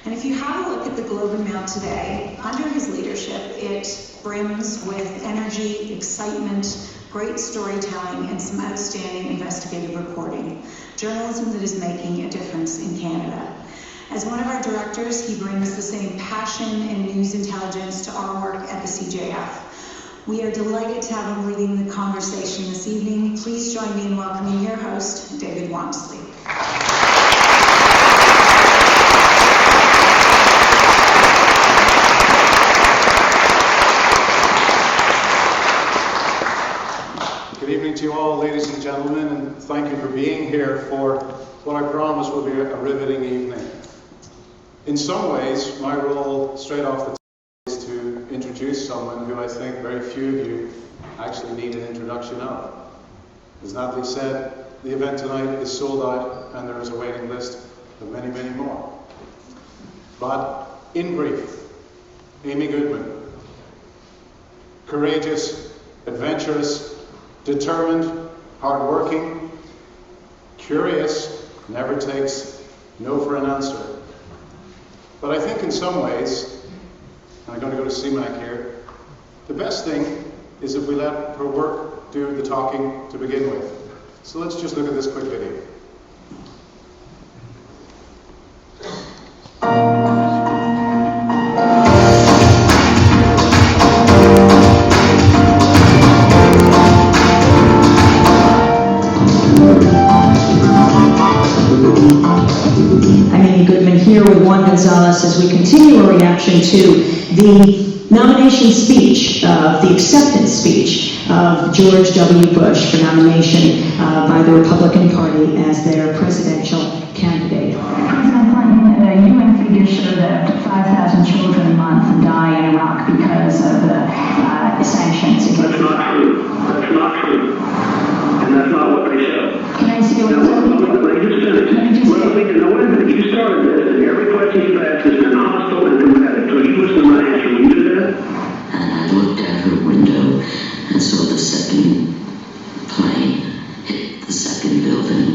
And if you have a look at the Globe and Mail today, under his leadership, it brims with energy, excitement, great storytelling, and some outstanding investigative reporting. Journalism that is making a difference in Canada. As one of our directors, he brings the same passion and news intelligence to our work at the CJF. We are delighted to have him leading the conversation this evening. Please join me in welcoming your host, David Walmsley. Good evening to you all, ladies and gentlemen, and thank you for being here for what I promise will be a riveting evening. In some ways, my role straight off the top is to introduce someone who I think very few of you actually need an introduction of. As Natalie said, the event tonight is sold out and there is a waiting list of many, many more. But in brief, Amy Goodman, courageous, adventurous, determined, hardworking, curious, never takes no for an answer. But I think in some ways, and I'm going to go to CMAC here, the best thing is if we let her work do the talking to begin with. So let's just look at this quick video. Goodman here with Juan Gonzalez as we continue our reaction to the nomination speech, the acceptance speech of George W. Bush for nomination by the Republican Party as their presidential candidate. President Clinton, UN figures show that 5,000 children a month die in Iraq because of the sanctions. That's not true. That's not true. And that's not what they show. Can I say what you started this, and every question you've asked has been hostile and combative. So you listen to my answer. Will you do that? And I looked out her window and saw the second plane hit the second building.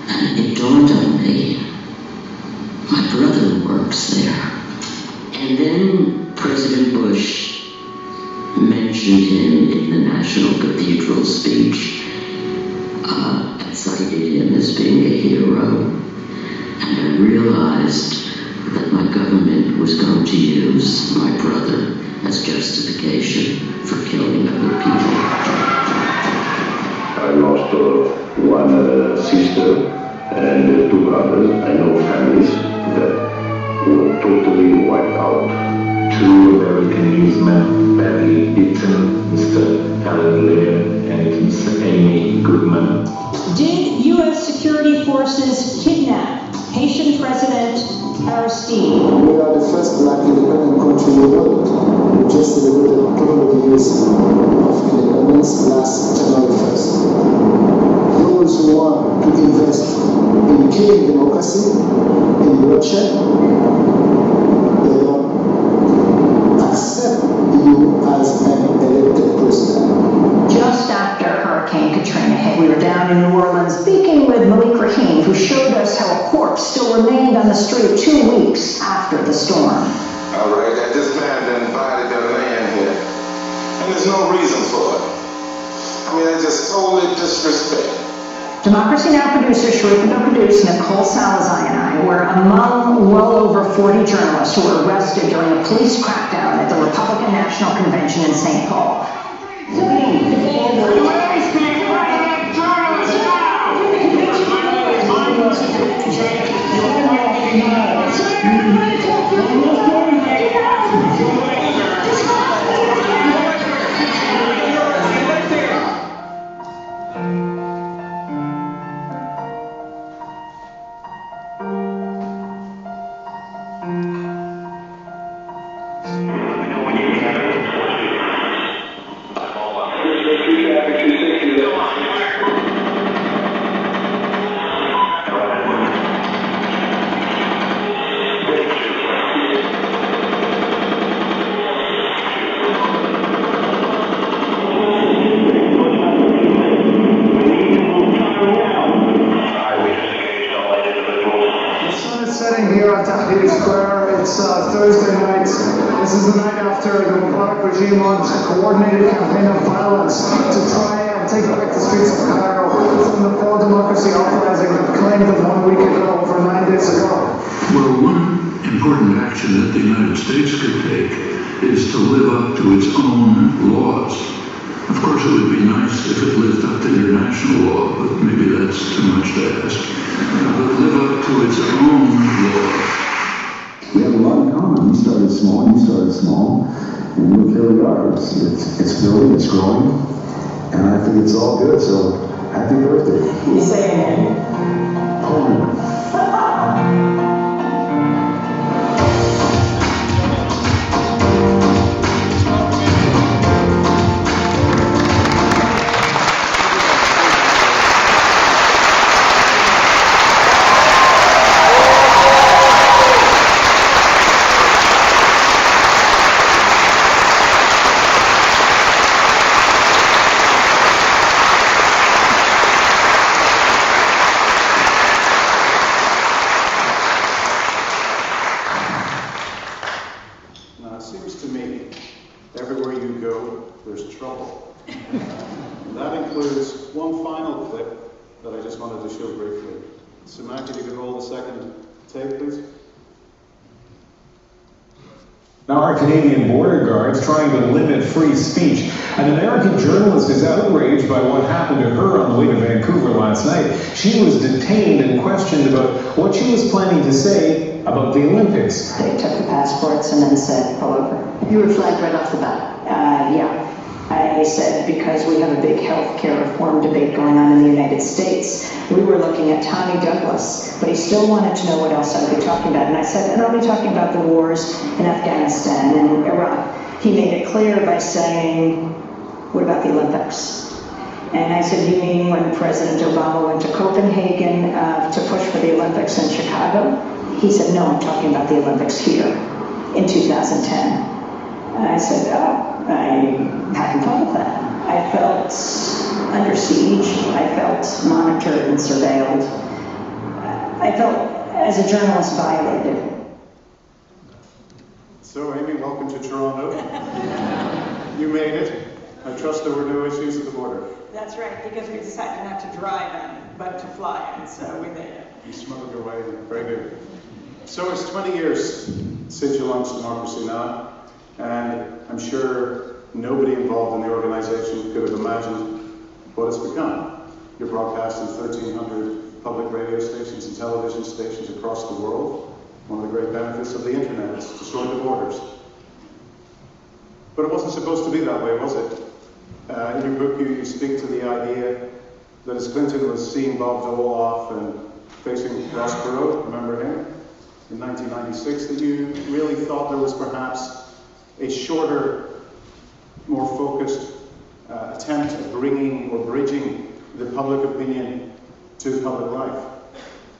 And it dawned on me, my brother works there. And then President Bush mentioned him in the National Cathedral speech, cited him as being a hero, and I realized that my government was going to use my brother as justification for killing other people. I lost one sister and two brothers. I know families that were totally wiped out. Two American newsmen badly beaten, Mr. Alan Lear and Mr. Amy Goodman. Did U.S. security forces kidnap Haitian President Aristide? We are the first black independent country in the world. We just celebrated 200 years of independence last January 1st. Those who want to invest in killing democracy, in bloodshed, they don't accept you as an elected president. Just after Hurricane Katrina hit, we were down in New Orleans speaking with Malik Rahim, who showed us how a corpse still remained on the street 2 weeks after the storm. All right, that this man done invited their land here, and there's no reason for it. I mean, that's just totally disrespect. Democracy Now! Producer Sharika producer Nicole Salazar and I were among well over 40 journalists who were arrested during a police crackdown at the Republican National Convention in St. Paul. here at Tahrir Square. It's Thursday night. This is the night after the Mubarak regime launched a coordinated campaign of violence to try and take back the streets of Cairo from the pro-democracy uprising that claimed them 1 week ago, over 9 days ago. Well, one important action that the United States could take is to live up to its own laws. Of course, it would be nice if it lived up to international law, but maybe that's too much to ask. But live up to its own laws. We have a lot in common. We started small, you started small, and look, here we are. It's building, it's growing, and I think it's all good, so happy birthday. You say amen. Now, it seems to me, everywhere you go, there's trouble. And that includes one final clip that I just wanted to show briefly. Samantha, if you could roll the second tape, please. Now, our Canadian border guards trying to limit free speech. An American journalist is outraged by what happened to her on the way to Vancouver last night. She was detained and questioned about what she was planning to say about the Olympics. They took the passports and then said, pull over. You were flagged right off the bat? Yeah. I said, because we have a big healthcare reform debate going on in the United States. We were looking at Tommy Douglas, but he still wanted to know what else I'd be talking about. And I said, and I'll be talking about the wars in Afghanistan and Iraq. He made it clear by saying, what about the Olympics? And I said, you mean when President Obama went to Copenhagen to push for the Olympics in Chicago? He said, no, I'm talking about the Olympics here in 2010. And I said, oh, I hadn't thought of that. I felt under siege. I felt monitored and surveilled. I felt, as a journalist, violated. So, Amy, welcome to Toronto. You made it. I trust there were no issues at the border. That's right, because we decided not to drive in, but to fly in, so we made it. You smuggled your way in. Very good. So it's 20 years since you launched Democracy Now!, and I'm sure nobody involved in the organization could have imagined what it's become. You're broadcast in 1,300 public radio stations and television stations across the world. One of the great benefits of the internet is destroying the borders. But it wasn't supposed to be that way, was it? In your book, you speak to the idea that as Clinton was seeing Bob Dole off and facing Ross Perot, remember him, in 1996, that you really thought there was perhaps a shorter, more focused attempt at bringing or bridging the public opinion to public life.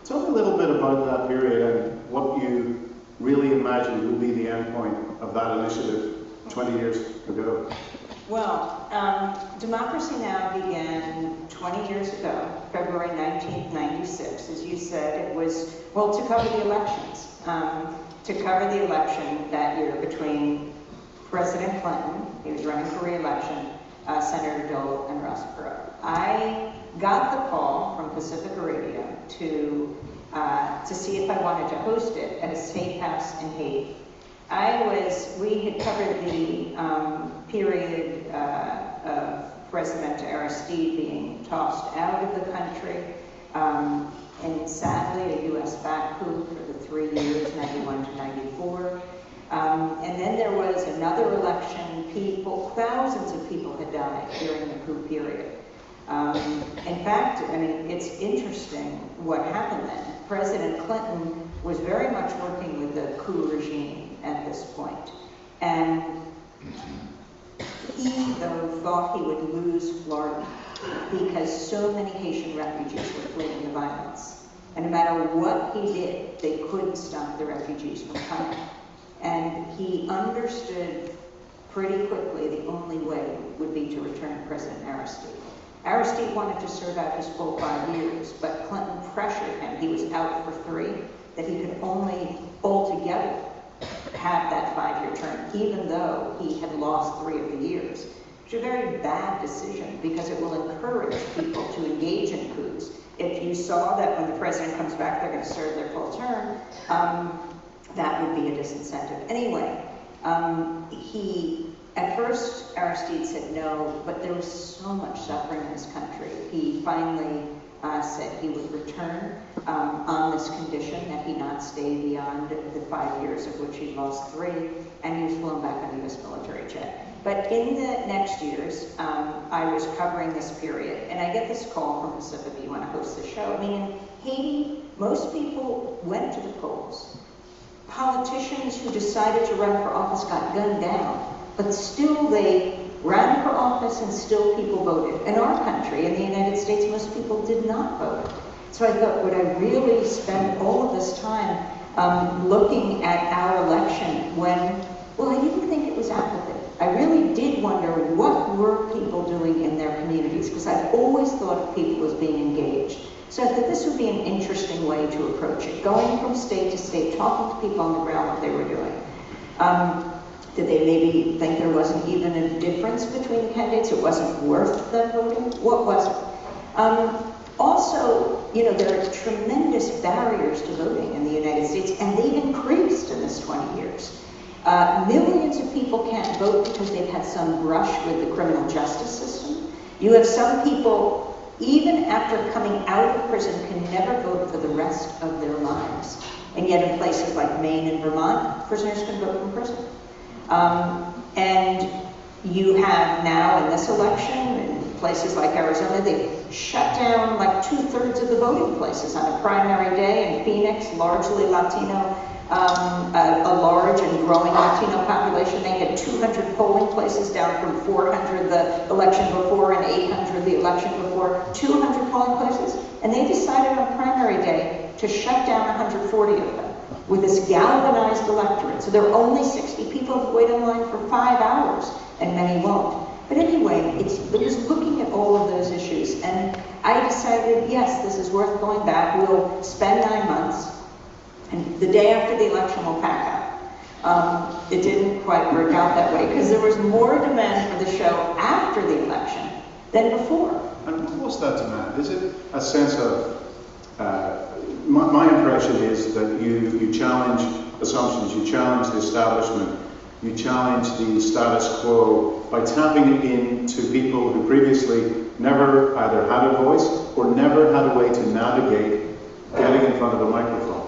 Tell me a little bit about that period and what you really imagined would be the end point of that initiative 20 years ago. Well, Democracy Now! Began 20 years ago, February 1996. As you said, it was, well, to cover the elections. To cover the election that year between President Clinton, he was running for re-election, Senator Dole, and Ross Perot. I got the call from Pacifica Radio to see if I wanted to host it at a state house in Haiti. We had covered the period of President Aristide being tossed out of the country, and sadly a U.S. back coup for the 3 years, 91 to 94. And then there was another election. Thousands of people had died during the coup period. In fact, I mean, it's interesting what happened then. President Clinton was very much working with the coup regime at this point. And he, though, thought he would lose Florida because so many Haitian refugees were fleeing the violence. And no matter what he did, they couldn't stop the refugees from coming. And he understood pretty quickly the only way would be to return President Aristide. Aristide wanted to serve out his full 5 years, but Clinton pressured him. He was out for 3. that he could only altogether have that 5-year term, even though he had lost 3 of the years. It's a very bad decision because it will encourage people to engage in coups. If you saw that when the president comes back, they're going to serve their full term, that would be a disincentive. Anyway, at first, Aristide said no, but there was so much suffering in this country. He finally said he would return on this condition that he not stay beyond the 5 years, of which he lost 3, and he was flown back on a U.S. military jet. But in the next years, I was covering this period, and I get this call from Pacifica, you want to host the show. I mean, in Haiti, most people went to the polls. Politicians who decided to run for office got gunned down, but still they ran for office and still people voted. In our country, in the United States, most people did not vote. So I thought, would I really spend all of this time looking at our election when, well, I didn't think it was apathy. I really did wonder what were people doing in their communities, because I've always thought of people as being engaged. So I thought this would be an interesting way to approach it, going from state to state, talking to people on the ground what they were doing. Did they maybe think there wasn't even a difference between the candidates? It wasn't worth them voting? What was it? Also, you know, there are tremendous barriers to voting in the United States, and they've increased in this 20 years. Millions of people can't vote because they've had some brush with the criminal justice system. You have some people, even after coming out of prison, can never vote for the rest of their lives. And yet in places like Maine and Vermont, prisoners can vote from prison. And you have now in this election, in places like Arizona, they've shut down like 2/3 of the voting places on a primary day. In Phoenix, largely Latino, a large and growing Latino population. They had 200 polling places, down from 400 the election before and 800 the election before. 200 polling places, and they decided on primary day to shut down 140 of them with this galvanized electorate. So there are only 60 people who wait in line for 5 hours, and many won't. But anyway, it was looking at all of those issues, and I decided, yes, this is worth going back. We'll spend 9 months. And the day after the election, we'll pack out. It didn't quite work out that way because there was more demand for the show after the election than before. And what was that demand? Is it a sense of, my impression is that you challenge assumptions, you challenge the establishment, you challenge the status quo by tapping into people who previously never either had a voice or never had a way to navigate getting in front of a microphone.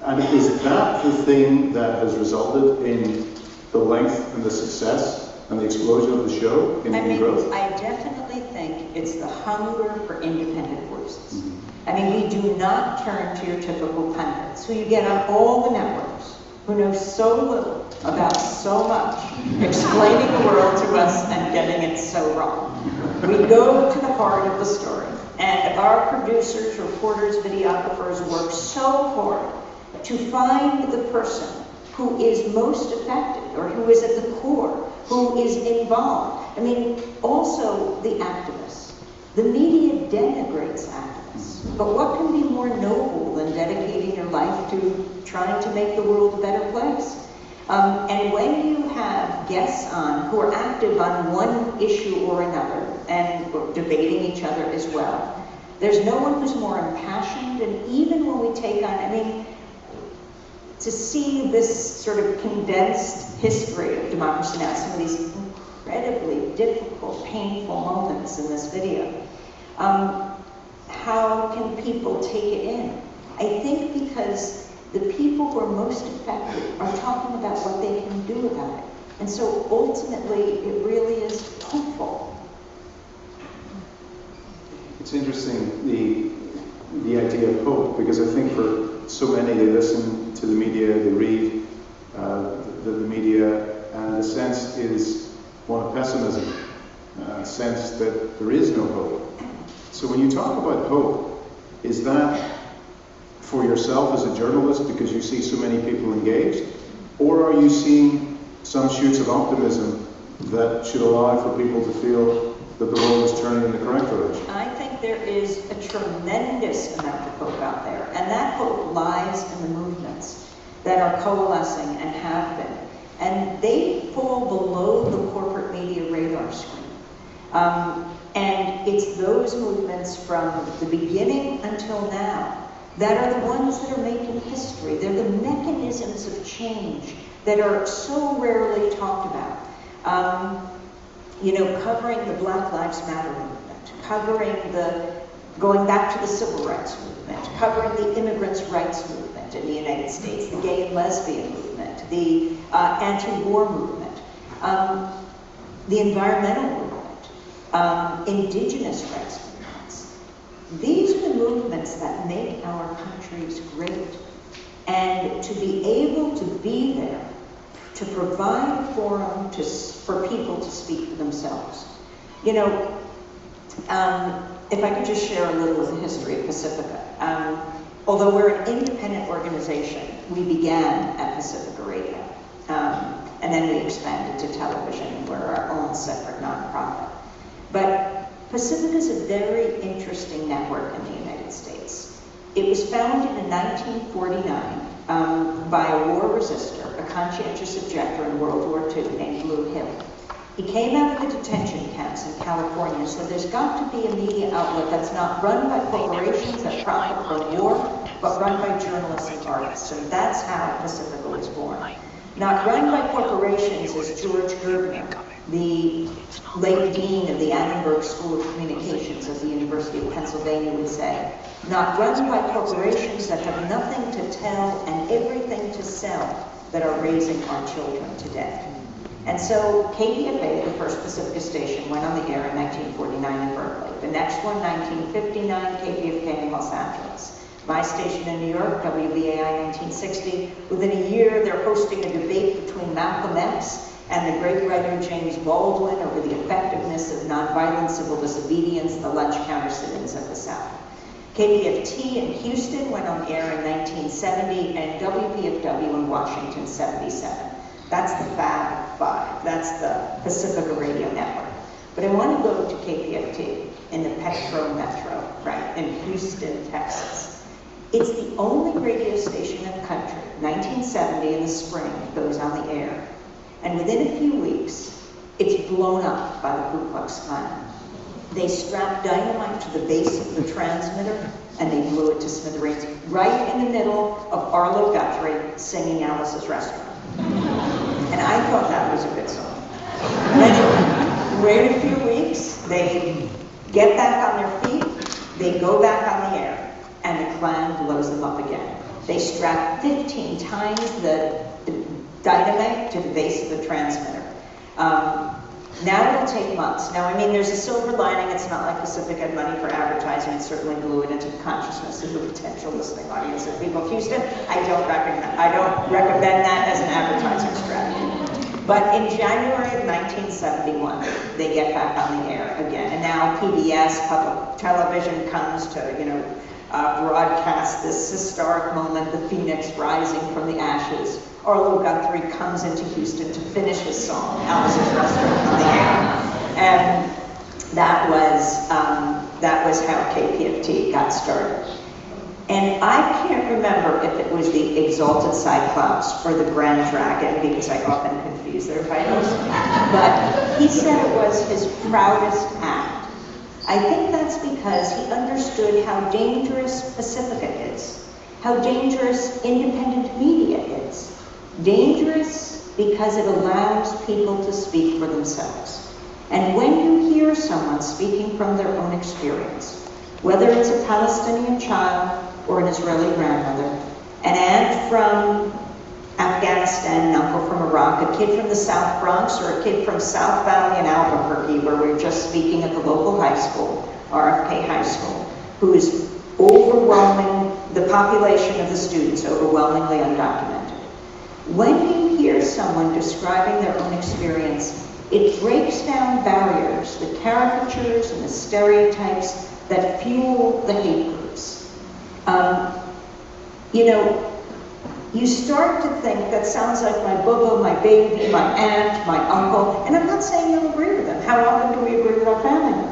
And is that the thing that has resulted in the length and the success and the explosion of the show in growth? I definitely think it's the hunger for independent voices. I mean, we do not turn to your typical pundits who you get on all the networks, who know so little about so much, explaining the world to us and getting it so wrong. We go to the heart of the story, and our producers, reporters, videographers work so hard to find the person who is most affected, or who is at the core, who is involved. I mean, also the activists. The media denigrates activists, but what can be more noble than dedicating your life to trying to make the world a better place? And when you have guests on who are active on one issue or another, and debating each other as well, there's no one who's more impassioned, and even when we take on, I mean, to see this sort of condensed history of Democracy Now!, some of these incredibly difficult, painful moments in this video, how can people take it in? I think because the people who are most affected are talking about what they can do about it. And so ultimately, it really is hopeful. It's interesting, the idea of hope, because I think for so many, they listen to the media, they read the media, and the sense is one of pessimism, a sense that there is no hope. So when you talk about hope, is that for yourself as a journalist because you see so many people engaged, or are you seeing some shoots of optimism that should allow for people to feel that the world is turning in the correct direction? I think there is a tremendous amount of hope out there, and that hope lies in the movements that are coalescing and have been. And they fall below the corporate media radar screen. And it's those movements from the beginning until now that are the ones that are making history. They're the mechanisms of change that are so rarely talked about. Covering the Black Lives Matter movement, covering going back to the Civil Rights Movement, covering the immigrants' rights movement in the United States, the gay and lesbian movement, the anti-war movement, the environmental movement, indigenous rights movements. These are the movements that make our countries great. And to be able to be there, to provide a forum for people to speak for themselves. If I could just share a little of the history of Pacifica. Although we're an independent organization, we began at Pacifica Radio. And then we expanded to television. We're our own separate nonprofit. But Pacifica is a very interesting network in the United States. It was founded in 1949 by a war resister, a conscientious objector in World War II named Lou Hill. He came out of the detention camps in California, so there's got to be a media outlet that's not run by corporations that profit from war, but run by journalists and artists. And that's how Pacifica was born. Not run by corporations is George Goodman, the late dean of the Annenberg School of Communications at the University of Pennsylvania would say. Not run by corporations that have nothing to tell and everything to sell that are raising our children today. And so KPFA, the first Pacifica station, went on the air in 1949 in Berkeley. The next one, 1959, KPFK in Los Angeles. My station in New York, WBAI 1960. Within a year, they're hosting a debate between Malcolm X and the great writer James Baldwin over the effectiveness of nonviolent civil disobedience, the lunch counter sit-ins of the South. KPFT in Houston went on the air in 1970, and WPFW in Washington, 77. That's the Fab Five. That's the Pacifica Radio Network. But I want to go to KPFT in the Petro Metro, right, in Houston, Texas. It's the only radio station in the country, 1970 in the spring, it goes on the air. And within a few weeks, it's blown up by the Ku Klux Klan. They strapped dynamite to the base of the transmitter, and they blew it to smithereens, right in the middle of Arlo Guthrie singing Alice's Restaurant. And I thought that was a good song. Then, wait a few weeks, they get back on their feet, they go back on the air, and the Klan blows them up again. They strap 15 times the dynamite to the base of the transmitter. Now it'll take months. Now, I mean, there's a silver lining. It's not like Pacific had money for advertising. It certainly blew it into the consciousness of the potential listening audience of people of Houston. I don't recommend that as an advertising strategy. But in January of 1971, they get back on the air again. And now PBS, public television, comes to, broadcast this historic moment, the phoenix rising from the ashes. Arlo Guthrie comes into Houston to finish his song, Alice's Restaurant, on the air. And that was how KPFT got started. And I can't remember if it was the Exalted Cyclops or the Grand Dragon, because I often confuse their titles. But he said it was his proudest act. I think that's because he understood how dangerous Pacifica is, how dangerous independent media is. Dangerous because it allows people to speak for themselves. And when you hear someone speaking from their own experience, whether it's a Palestinian child or an Israeli grandmother, an aunt from Afghanistan, an uncle from Iraq, a kid from the South Bronx, or a kid from South Valley in Albuquerque, where we were just speaking at the local high school, RFK High School, who is overwhelming, the population of the students overwhelmingly undocumented. When you hear someone describing their own experience, it breaks down barriers, the caricatures and the stereotypes that fuel the hate groups. you start to think, that sounds like my boo-boo, my baby, my aunt, my uncle, and I'm not saying you'll agree with them. How often do we agree with our family members?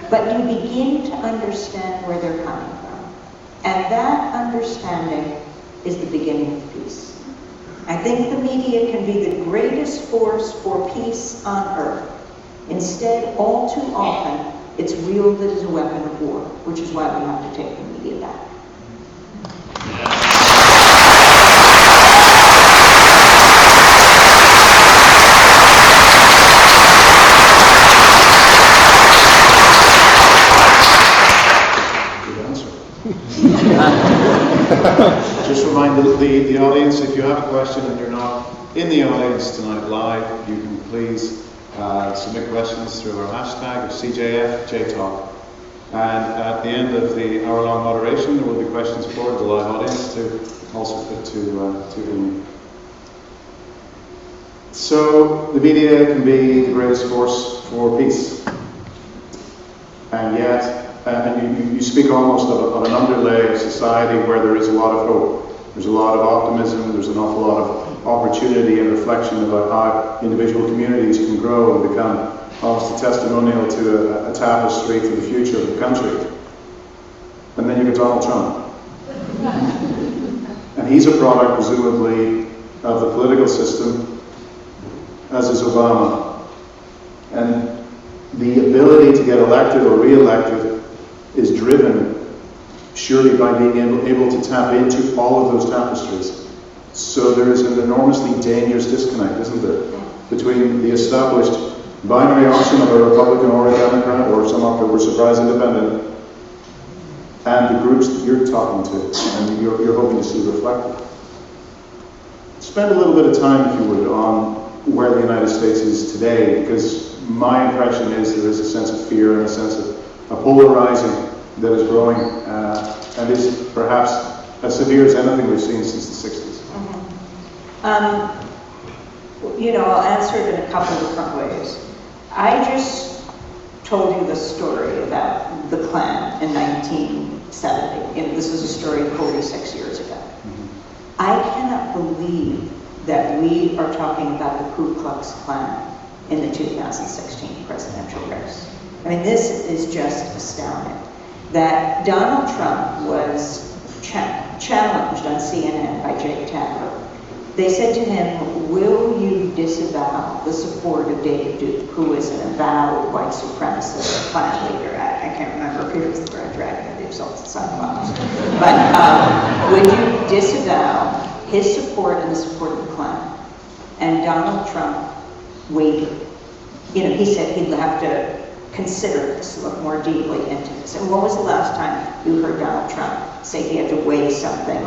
But you begin to understand where they're coming from. And that understanding is the beginning of peace. I think the media can be the greatest force for peace on earth. Instead, all too often, it's wielded as a weapon of war, which is why we have to take the media back. Just remind the audience, if you have a question and you're not in the audience tonight live, you can please submit questions through our hashtag of CJFJTalk. And at the end of the hour-long moderation, there will be questions for the live audience to also put to Amy. So the media can be the greatest force for peace. And yet, and you speak almost of an underlay of society where there is a lot of hope. There's a lot of optimism, there's an awful lot of opportunity and reflection about how individual communities can grow and become almost a testimonial to a tapestry for the future of the country. And then you get Donald Trump. And he's a product, presumably, of the political system, as is Obama. And the ability to get elected or re-elected is driven surely by being able to tap into all of those tapestries. So there is an enormously dangerous disconnect, isn't there, between the established binary option of a Republican or a Democrat or some October surprise independent and the groups that you're talking to and you're hoping to see reflected. Spend a little bit of time, if you would, on where the United States is today, because my impression is there is a sense of fear and a sense of a polarizing that is growing and is perhaps as severe as anything we've seen since the 60s. I'll answer it in a couple of different ways. I just told you the story about the Klan in 1970. This is a story 46 years ago. I cannot believe that we are talking about the Ku Klux Klan in the 2016 presidential race. I mean, this is just astounding. That Donald Trump was challenged on CNN by Jake Tapper. They said to him, will you disavow the support of David Duke, who is an avowed white supremacist Klan leader? I can't remember if he was the Red Dragon or the Exalted Cyclops. But would you disavow his support and the support of the Klan? And Donald Trump wavered. He said he'd have to consider this, look more deeply into this. And when was the last time you heard Donald Trump say he had to weigh something,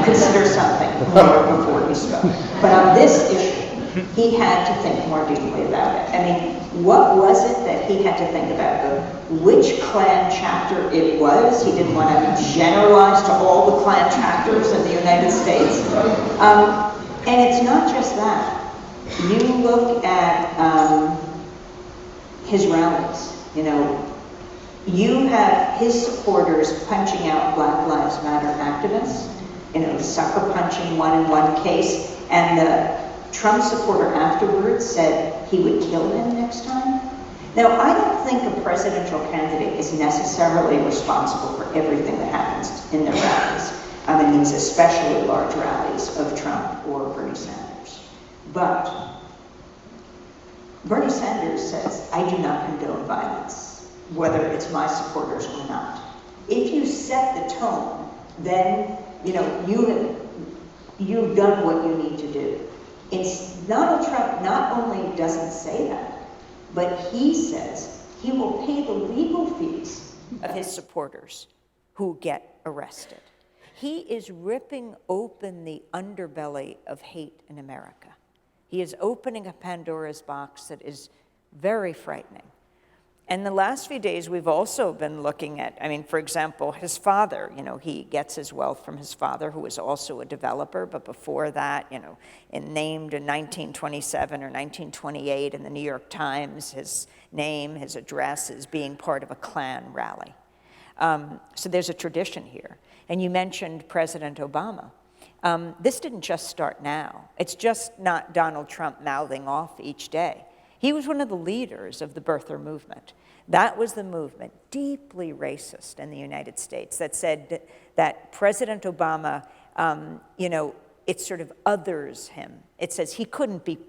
consider something more before he spoke? But on this issue, he had to think more deeply about it. I mean, what was it that he had to think about? Which Klan chapter it was? He didn't want to generalize to all the Klan chapters in the United States. And it's not just that. You look at his rallies, you have his supporters punching out Black Lives Matter activists, sucker punching one in one case, and the Trump supporter afterwards said he would kill him next time. Now, I don't think a presidential candidate is necessarily responsible for everything that happens in their rallies. I mean, these especially large rallies of Trump or Bernie Sanders. But Bernie Sanders says, I do not condone violence, whether it's my supporters or not. If you set the tone, then, you've done what you need to do. Donald Trump not only doesn't say that, but he says he will pay the legal fees of his supporters who get arrested. He is ripping open the underbelly of hate in America. He is opening a Pandora's box that is very frightening. And the last few days, we've also been looking at, for example, his father. He gets his wealth from his father, who was also a developer, but before that, named in 1927 or 1928 in the New York Times, his name, his address is being part of a Klan rally. So there's a tradition here. And you mentioned President Obama. This didn't just start now. It's just not Donald Trump mouthing off each day. He was one of the leaders of the birther movement. That was the movement, deeply racist in the United States, that said that President Obama, it sort of others him. It says he couldn't be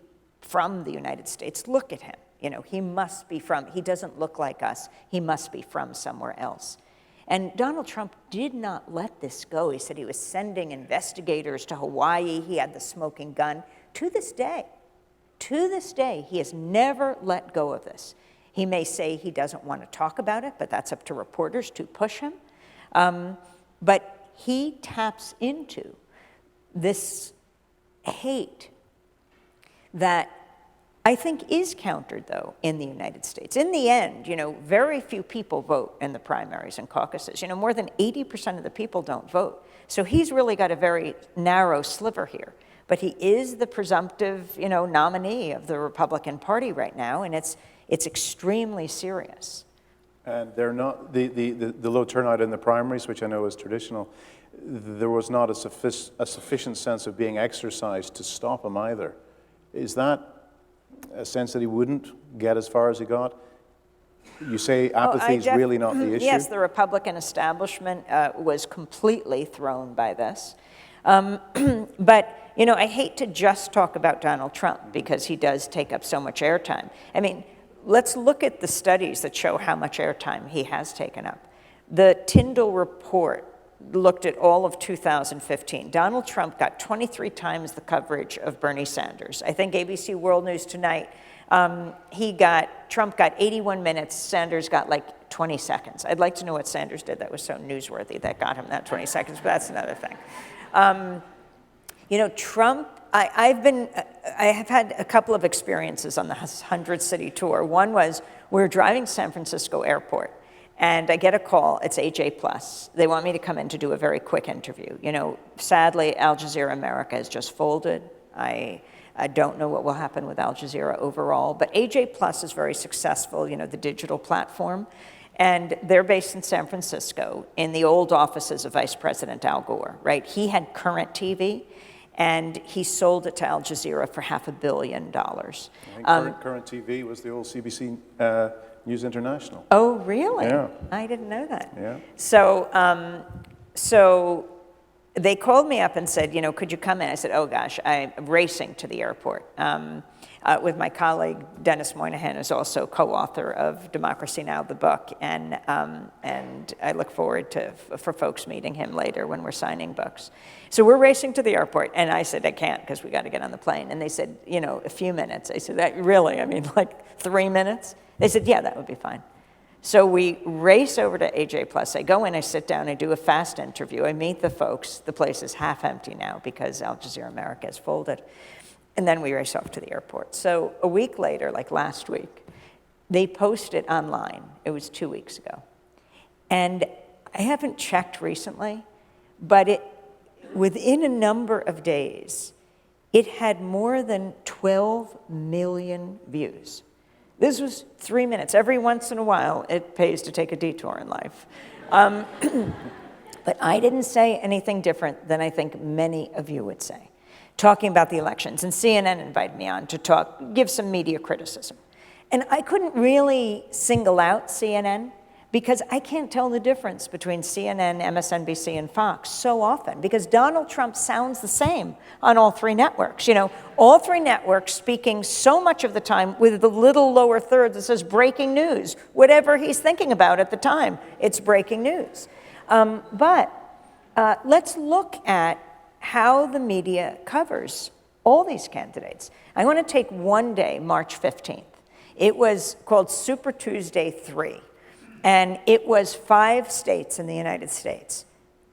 from the United States. Look at him. He must be from, he doesn't look like us. He must be from somewhere else. And Donald Trump did not let this go. He said he was sending investigators to Hawaii. He had the smoking gun. To this day, he has never let go of this. He may say he doesn't want to talk about it, but that's up to reporters to push him. But he taps into this hate that I think is countered, though, in the United States. In the end, very few people vote in the primaries and caucuses. More than 80% of the people don't vote. So he's really got a very narrow sliver here. But he is the presumptive, nominee of the Republican Party right now, and it's extremely serious. And they're not, the low turnout in the primaries, which I know is traditional, there was not a sufficient sense of being exercised to stop him either. Is that a sense that he wouldn't get as far as he got? You say apathy is really not the issue? Yes, the Republican establishment was completely thrown by this. But, I hate to just talk about Donald Trump because he does take up so much airtime. I mean, let's look at the studies that show how much airtime he has taken up. The Tyndall report looked at all of 2015. Donald Trump got 23 times the coverage of Bernie Sanders. I think ABC World News Tonight, Trump got 81 minutes, Sanders got like 20 seconds. I'd like to know what Sanders did that was so newsworthy that got him that 20 seconds, but that's another thing. Trump, I have had a couple of experiences on the 100-city tour. One was we were driving to San Francisco airport, and I get a call. It's AJ Plus. They want me to come in to do a very quick interview. Sadly, Al Jazeera America has just folded. I don't know what will happen with Al Jazeera overall, but AJ Plus is very successful, the digital platform. And they're based in San Francisco in the old offices of Vice President Al Gore, right? He had Current TV, and he sold it to Al Jazeera for $500 million. I think Current TV was the old CBC News International. Oh, really? Yeah. I didn't know that. Yeah. So they called me up and said, could you come in? I said, oh gosh, I'm racing to the airport. With my colleague, Dennis Moynihan, who's also co-author of Democracy Now!, the book, and I look forward for folks meeting him later when we're signing books. So we're racing to the airport, and I said, I can't, because we got to get on the plane. And they said, a few minutes. I said, really? I mean, like 3 minutes? They said, yeah, that would be fine. So we race over to AJ Plus. I go in, I sit down, I do a fast interview. I meet the folks. The place is half empty now because Al Jazeera America has folded. And then we race off to the airport. So a week later, like last week, they posted online. It was 2 weeks ago. And I haven't checked recently, but within a number of days, it had more than 12 million views. This was 3 minutes. Every once in a while, it pays to take a detour in life. But I didn't say anything different than I think many of you would say, talking about the elections. And CNN invited me on to give some media criticism. And I couldn't really single out CNN because I can't tell the difference between CNN, MSNBC, and Fox so often because Donald Trump sounds the same on all three networks. All three networks speaking so much of the time with the little lower third that says breaking news. Whatever he's thinking about at the time, it's breaking news. But let's look at how the media covers all these candidates. I want to take one day, March 15th. It was called Super Tuesday 3. And it was 5 states in the United States: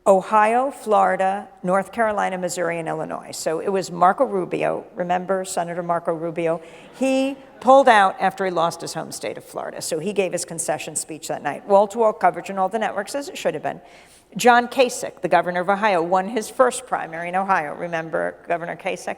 Ohio, Florida, North Carolina, Missouri, and Illinois. So it was Marco Rubio. Remember Senator Marco Rubio? He pulled out after he lost his home state of Florida. So he gave his concession speech that night. Wall-to-wall coverage in all the networks, as it should have been. John Kasich, the governor of Ohio, won his first primary in Ohio. Remember Governor Kasich?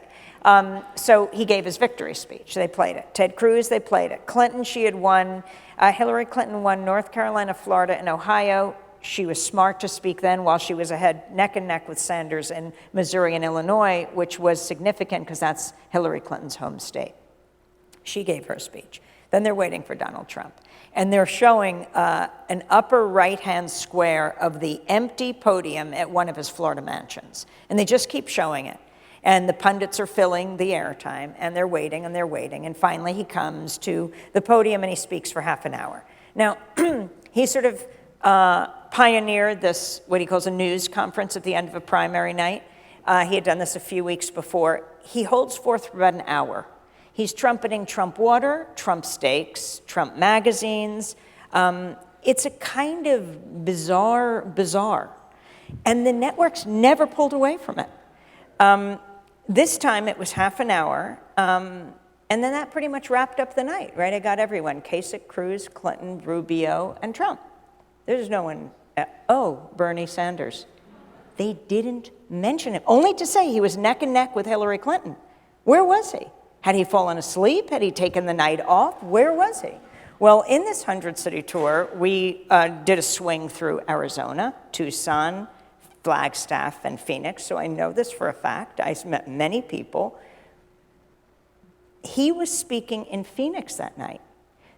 So he gave his victory speech. They played it. Ted Cruz, they played it. Clinton, she had won. Hillary Clinton won North Carolina, Florida, and Ohio. she was smart to speak then while she was ahead neck and neck with Sanders in Missouri and Illinois, which was significant because that's Hillary Clinton's home state. She gave her speech. Then they're waiting for Donald Trump. And they're showing an upper right-hand square of the empty podium at one of his Florida mansions. And they just keep showing it. And the pundits are filling the airtime, and they're waiting, and they're waiting. And finally, he comes to the podium, and he speaks for half an hour. Now, he sort of pioneered this, what he calls a news conference at the end of a primary night. He had done this a few weeks before. He holds forth for about an hour. He's trumpeting Trump water, Trump steaks, Trump magazines. It's a kind of bizarre. And the networks never pulled away from it. This time it was half an hour, and then that pretty much wrapped up the night, right? I got everyone, Kasich, Cruz, Clinton, Rubio, and Trump. There's no one, Bernie Sanders. They didn't mention him, only to say he was neck and neck with Hillary Clinton. Where was he? Had he fallen asleep? Had he taken the night off? Where was he? Well, in this 100-city tour, we did a swing through Arizona, Tucson, Flagstaff, and Phoenix, so I know this for a fact. I met many people. He was speaking in Phoenix that night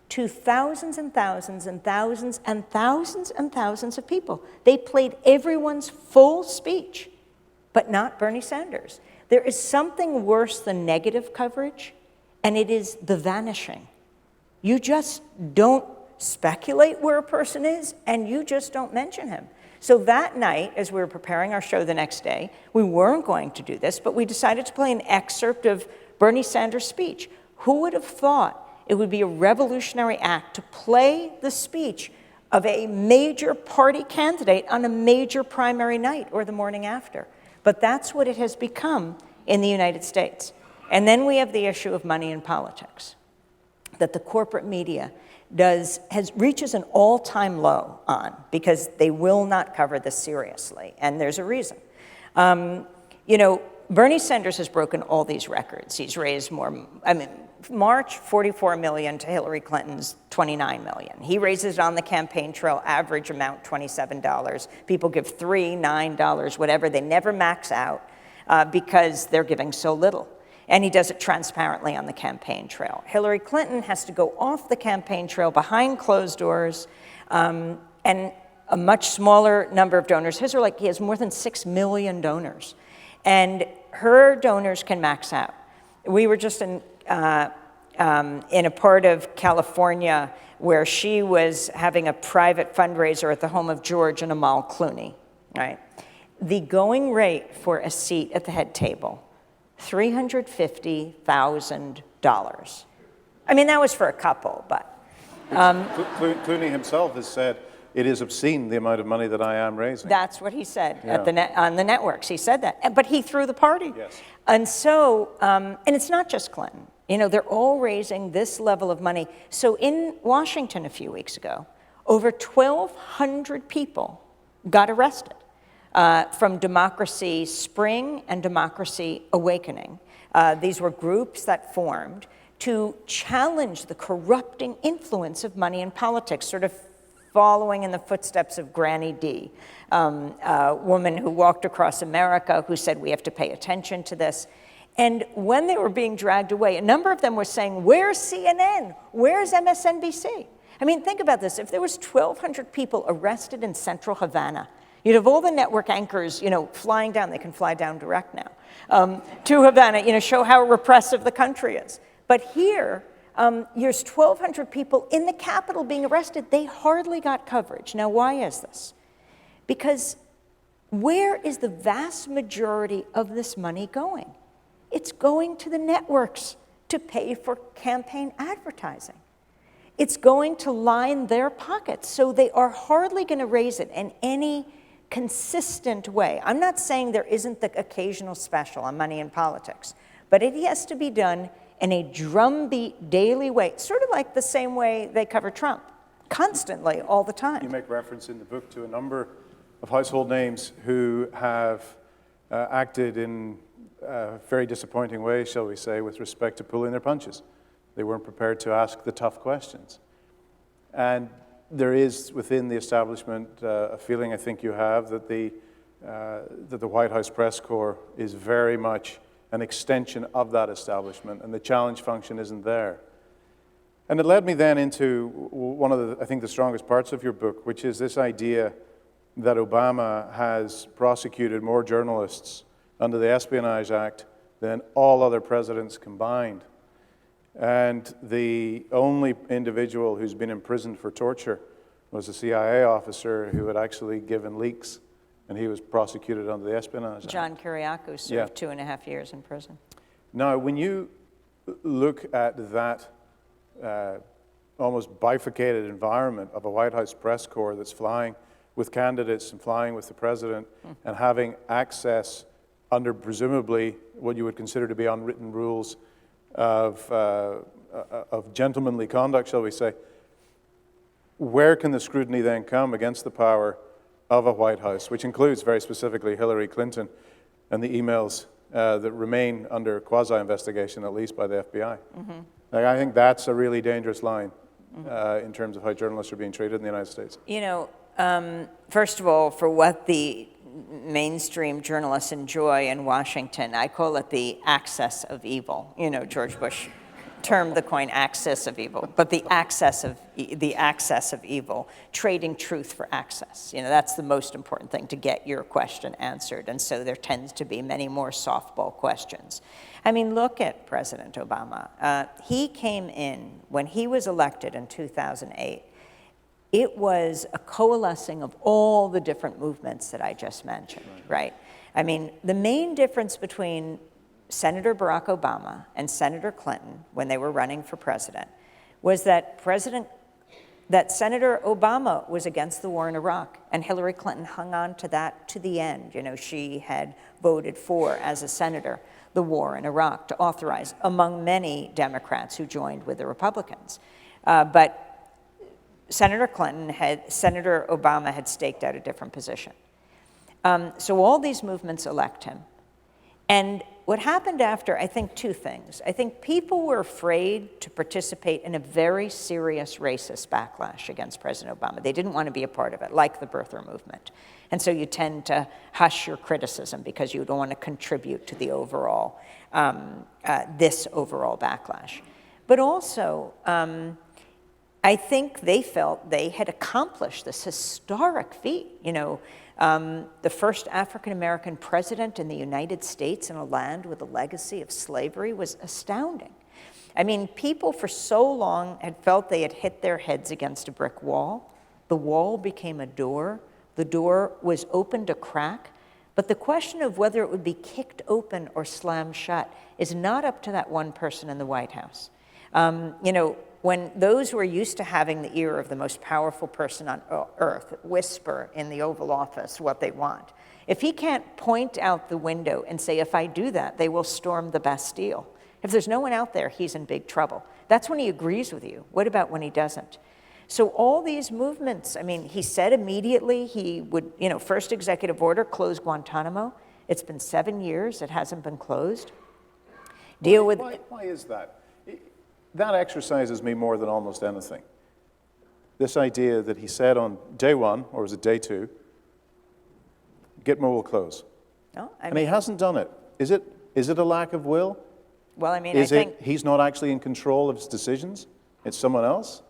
to thousands and thousands and thousands and thousands and thousands of people. They played everyone's full speech, but not Bernie Sanders. There is something worse than negative coverage, and it is the vanishing. You just don't speculate where a person is, and you just don't mention him. So that night, as we were preparing our show the next day, we weren't going to do this, but we decided to play an excerpt of Bernie Sanders' speech. Who would have thought it would be a revolutionary act to play the speech of a major party candidate on a major primary night or the morning after? But that's what it has become in the United States. And then we have the issue of money in politics, that the corporate media reaches an all-time low on, because they will not cover this seriously, and there's a reason. Bernie Sanders has broken all these records. He's raised more, March, 44 million to Hillary Clinton's 29 million. He raises it on the campaign trail, average amount $27. People give $3, $9, whatever. They never max out because they're giving so little. And he does it transparently on the campaign trail. Hillary Clinton has to go off the campaign trail behind closed doors, and a much smaller number of donors. He has more than 6 million donors. And her donors can max out. We were just in a part of California where she was having a private fundraiser at the home of George and Amal Clooney, right? The going rate for a seat at the head table, $350,000. That was for a couple, but. Clooney himself has said, it is obscene the amount of money that I am raising. That's what he said on the networks. He said that, but he threw the party. Yes. And so, and it's not just Clinton. They're all raising this level of money. So in Washington a few weeks ago, over 1,200 people got arrested from Democracy Spring and Democracy Awakening. These were groups that formed to challenge the corrupting influence of money in politics, sort of following in the footsteps of Granny D, a woman who walked across America who said we have to pay attention to this. And when they were being dragged away, a number of them were saying, where's CNN? Where's MSNBC? Think about this. If there was 1,200 people arrested in central Havana, you'd have all the network anchors, flying down. They can fly down direct now to Havana, show how repressive the country is. But here, there's 1,200 people in the Capitol being arrested. They hardly got coverage. Now, why is this? Because where is the vast majority of this money going? It's going to the networks to pay for campaign advertising. It's going to line their pockets, so they are hardly going to raise it in any consistent way. I'm not saying there isn't the occasional special on money in politics, but it has to be done in a drumbeat daily way, sort of like the same way they cover Trump, constantly, all the time. You make reference in the book to a number of household names who have acted in a very disappointing way, shall we say, with respect to pulling their punches. They weren't prepared to ask the tough questions. And there is within the establishment a feeling I think you have that the White House press corps is very much an extension of that establishment, and the challenge function isn't there. And it led me then into one of the, I think, the strongest parts of your book, which is this idea that Obama has prosecuted more journalists under the Espionage Act than all other presidents combined. And the only individual who's been imprisoned for torture was a CIA officer who had actually given leaks, and he was prosecuted under the Espionage Act. John Kiriakou served 2.5 years in prison. Now, when you look at that almost bifurcated environment of a White House press corps that's flying with candidates and flying with the president and having access under presumably what you would consider to be unwritten rules of gentlemanly conduct, shall we say, where can the scrutiny then come against the power of a White House, which includes very specifically Hillary Clinton and the emails that remain under quasi-investigation, at least by the FBI? Like, I think that's a really dangerous line in terms of how journalists are being treated in the United States. You know, first of all, for what the mainstream journalists enjoy in Washington, I call it the access of evil. You know, George Bush termed the coin axis of evil, but the access of evil, trading truth for access. You know, that's the most important thing to get your question answered. And so there tends to be many more softball questions. I mean, look at President Obama. He came in, when he was elected in 2008, it was a coalescing of all the different movements that I just mentioned, right? I mean, the main difference between Senator Barack Obama and Senator Clinton, when they were running for president, was that Senator Obama was against the war in Iraq, and Hillary Clinton hung on to that to the end. You know, she had voted for, as a senator, the war in Iraq to authorize, among many Democrats who joined with the Republicans. But Senator Obama had staked out a different position. So all these movements elect him. And what happened after, I think, two things. I think people were afraid to participate in a very serious racist backlash against President Obama. They didn't want to be a part of it, like the birther movement. And so you tend to hush your criticism because you don't want to contribute to the overall, this overall backlash. But also, I think they felt they had accomplished this historic feat. You know, the first African-American president in the United States in a land with a legacy of slavery was astounding. I mean, people for so long had felt they had hit their heads against a brick wall. The wall became a door. The door was opened a crack. But the question of whether it would be kicked open or slammed shut is not up to that one person in the White House. You know, when those who are used to having the ear of the most powerful person on earth whisper in the Oval Office what they want, if he can't point out the window and say, if I do that, they will storm the Bastille. If there's no one out there, he's in big trouble. That's when he agrees with you. What about when he doesn't? So all these movements, I mean, he said immediately he would, you know, first executive order, close Guantanamo. It's been 7 years. It hasn't been closed. Deal with... Why is that? That exercises me more than almost anything. This idea that he said on day one, or was it day two, Gitmo will close. No, and he hasn't done it. Is it a lack of will? Well, I mean, I think he's not actually in control of his decisions? It's someone else?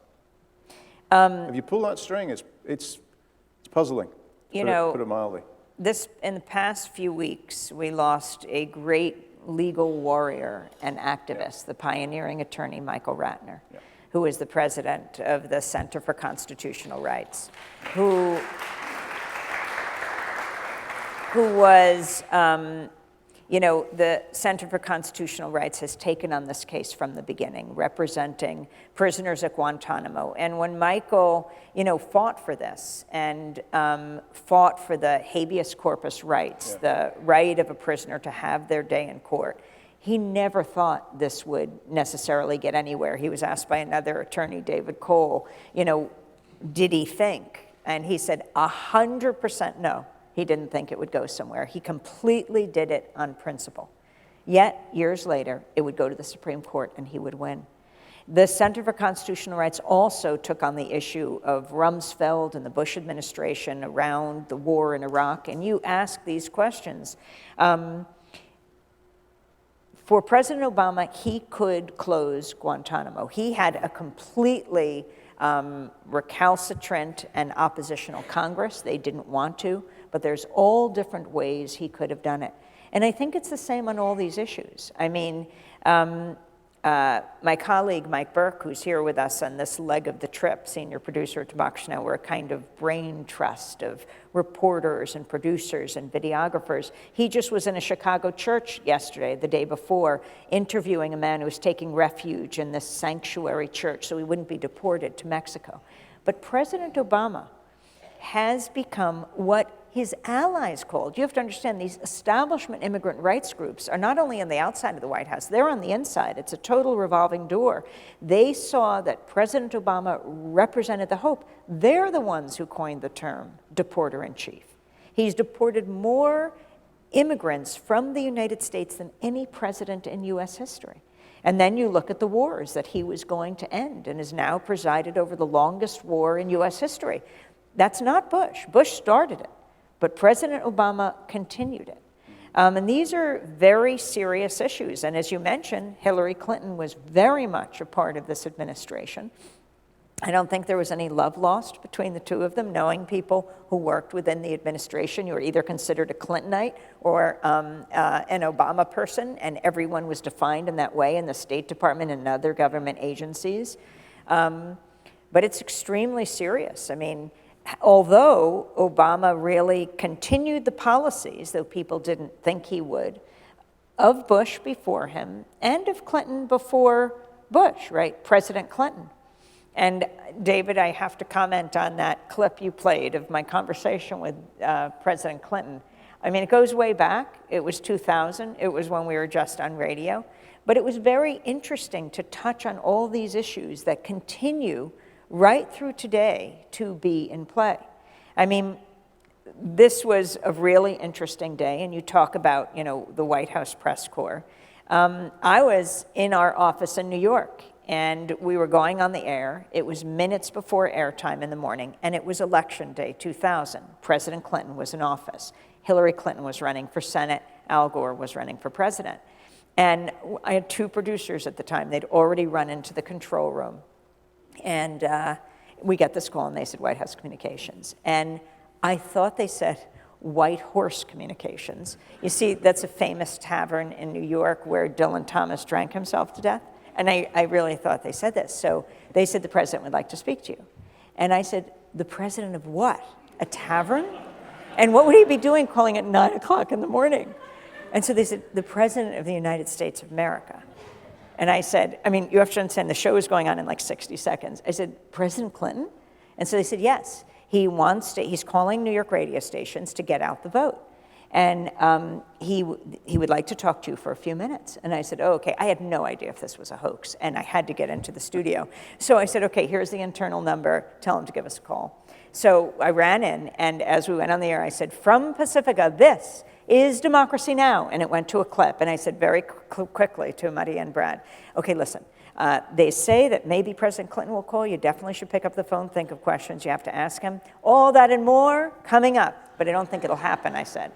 If you pull that string, it's puzzling. You know, put it mildly. In the past few weeks, we lost a great legal warrior and activist, the pioneering attorney Michael Ratner, who was the president of the Center for Constitutional Rights, who was, you know, the Center for Constitutional Rights has taken on this case from the beginning, representing prisoners at Guantanamo. And when Michael, you know, fought for this and fought for the habeas corpus rights, the right of a prisoner to have their day in court, he never thought this would necessarily get anywhere. He was asked by another attorney, David Cole, you know, did he think? And he said 100% no. He didn't think it would go somewhere. He completely did it on principle. Yet, years later, it would go to the Supreme Court and he would win. The Center for Constitutional Rights also took on the issue of Rumsfeld and the Bush administration around the war in Iraq, and you ask these questions. For President Obama, he could close Guantanamo. He had a completely recalcitrant and oppositional Congress. They didn't want to, but there's all different ways he could have done it. And I think it's the same on all these issues. I mean, my colleague, Mike Burke, who's here with us on this leg of the trip, senior producer at Democracy Now!, we're a kind of brain trust of reporters and producers and videographers. He just was in a Chicago church yesterday, the day before, interviewing a man who was taking refuge in this sanctuary church so he wouldn't be deported to Mexico. But President Obama has become what his allies called. You have to understand, these establishment immigrant rights groups are not only on the outside of the White House, they're on the inside. It's a total revolving door. They saw that President Obama represented the hope. They're the ones who coined the term deporter-in-chief. He's deported more immigrants from the United States than any president in U.S. history. And then you look at the wars that he was going to end and has now presided over the longest war in U.S. history. That's not Bush. Bush started it. But President Obama continued it. And these are very serious issues. And as you mentioned, Hillary Clinton was very much a part of this administration. I don't think there was any love lost between the two of them. Knowing people who worked within the administration, you were either considered a Clintonite or an Obama person, and everyone was defined in that way in the State Department and other government agencies. But it's extremely serious. I mean, although Obama really continued the policies, though people didn't think he would, of Bush before him and of Clinton before Bush, right? President Clinton. And David, I have to comment on that clip you played of my conversation with President Clinton. I mean, it goes way back. It was 2000. It was when we were just on radio. But it was very interesting to touch on all these issues that continue right through today to be in play. I mean, this was a really interesting day, and you talk about, you know, the White House press corps. I was in our office in New York, and we were going on the air. It was minutes before airtime in the morning, and it was election day 2000. President Clinton was in office. Hillary Clinton was running for Senate. Al Gore was running for president. And I had two producers at the time. They'd already run into the control room. And we get this call, and they said White House Communications. And I thought they said White Horse Communications. You see, that's a famous tavern in New York where Dylan Thomas drank himself to death. And I really thought they said this. So they said, the president would like to speak to you. And I said, the president of what? A tavern? And what would he be doing calling at 9 o'clock in the morning? And so they said, the president of the United States of America. And I said, I mean, you have to understand, the show is going on in like 60 seconds. I said, President Clinton? And so they said, yes. He's calling New York radio stations to get out the vote. And he would like to talk to you for a few minutes. And I said, oh, okay. I had no idea if this was a hoax, and I had to get into the studio. So I said, okay, here's the internal number. Tell him to give us a call. So I ran in, and as we went on the air, I said, from Pacifica, this is Democracy Now! And it went to a clip. And I said very quickly to Maria and Brad, okay, listen, they say that maybe President Clinton will call. You definitely should pick up the phone, think of questions you have to ask him. All that and more coming up, but I don't think it'll happen, I said.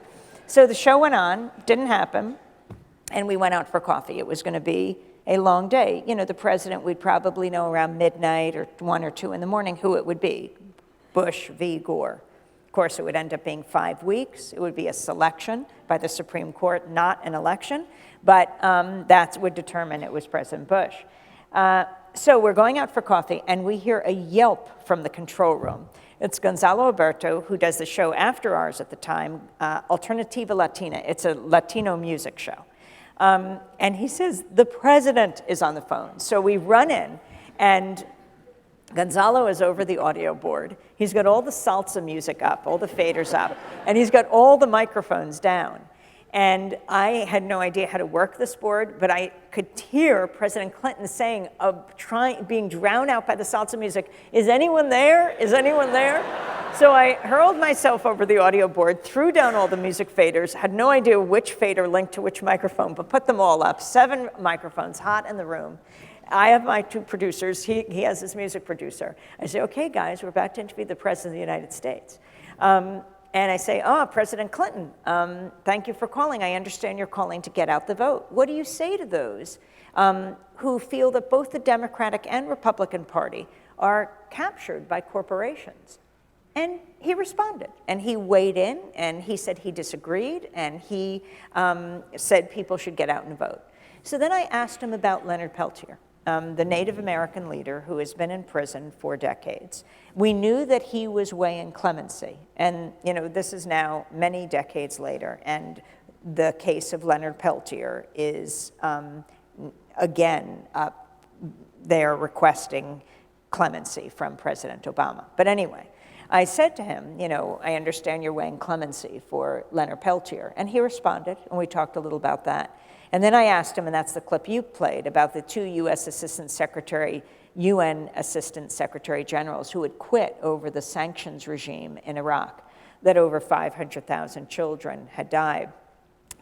So the show went on, didn't happen, and we went out for coffee. It was going to be a long day. You know, the president, we'd probably know around midnight or 1 or 2 in the morning who it would be, Bush v. Gore. Of course, it would end up being 5 weeks. It would be a selection by the Supreme Court, not an election, but that would determine it was President Bush. So we're going out for coffee, and we hear a yelp from the control room. It's Gonzalo Alberto, who does the show after ours at the time, Alternativa Latina. It's a Latino music show. And he says, the president is on the phone. So we run in, and Gonzalo is over the audio board. He's got all the salsa music up, all the faders up, and he's got all the microphones down. And I had no idea how to work this board, but I could hear President Clinton saying, being drowned out by the salsa music, "Is anyone there? Is anyone there?" So I hurled myself over the audio board, threw down all the music faders, had no idea which fader linked to which microphone, but put them all up, 7 microphones, hot in the room. I have my 2 producers, he has his music producer. I say, "Okay, guys, we're about to interview the President of the United States." And I say, President Clinton, thank you for calling. I understand you're calling to get out the vote. What do you say to those who feel that both the Democratic and Republican Party are captured by corporations? And he responded, and he weighed in, and he said he disagreed, and he said people should get out and vote. So then I asked him about Leonard Peltier, the Native American leader who has been in prison for decades. We knew that he was weighing clemency, and this is now many decades later, and the case of Leonard Peltier is, again, they're requesting clemency from President Obama. But anyway, I said to him, I understand you're weighing clemency for Leonard Peltier, and he responded, and we talked a little about that. And then I asked him, and that's the clip you played, about the 2 U.S. UN Assistant Secretary Generals who had quit over the sanctions regime in Iraq, that over 500,000 children had died.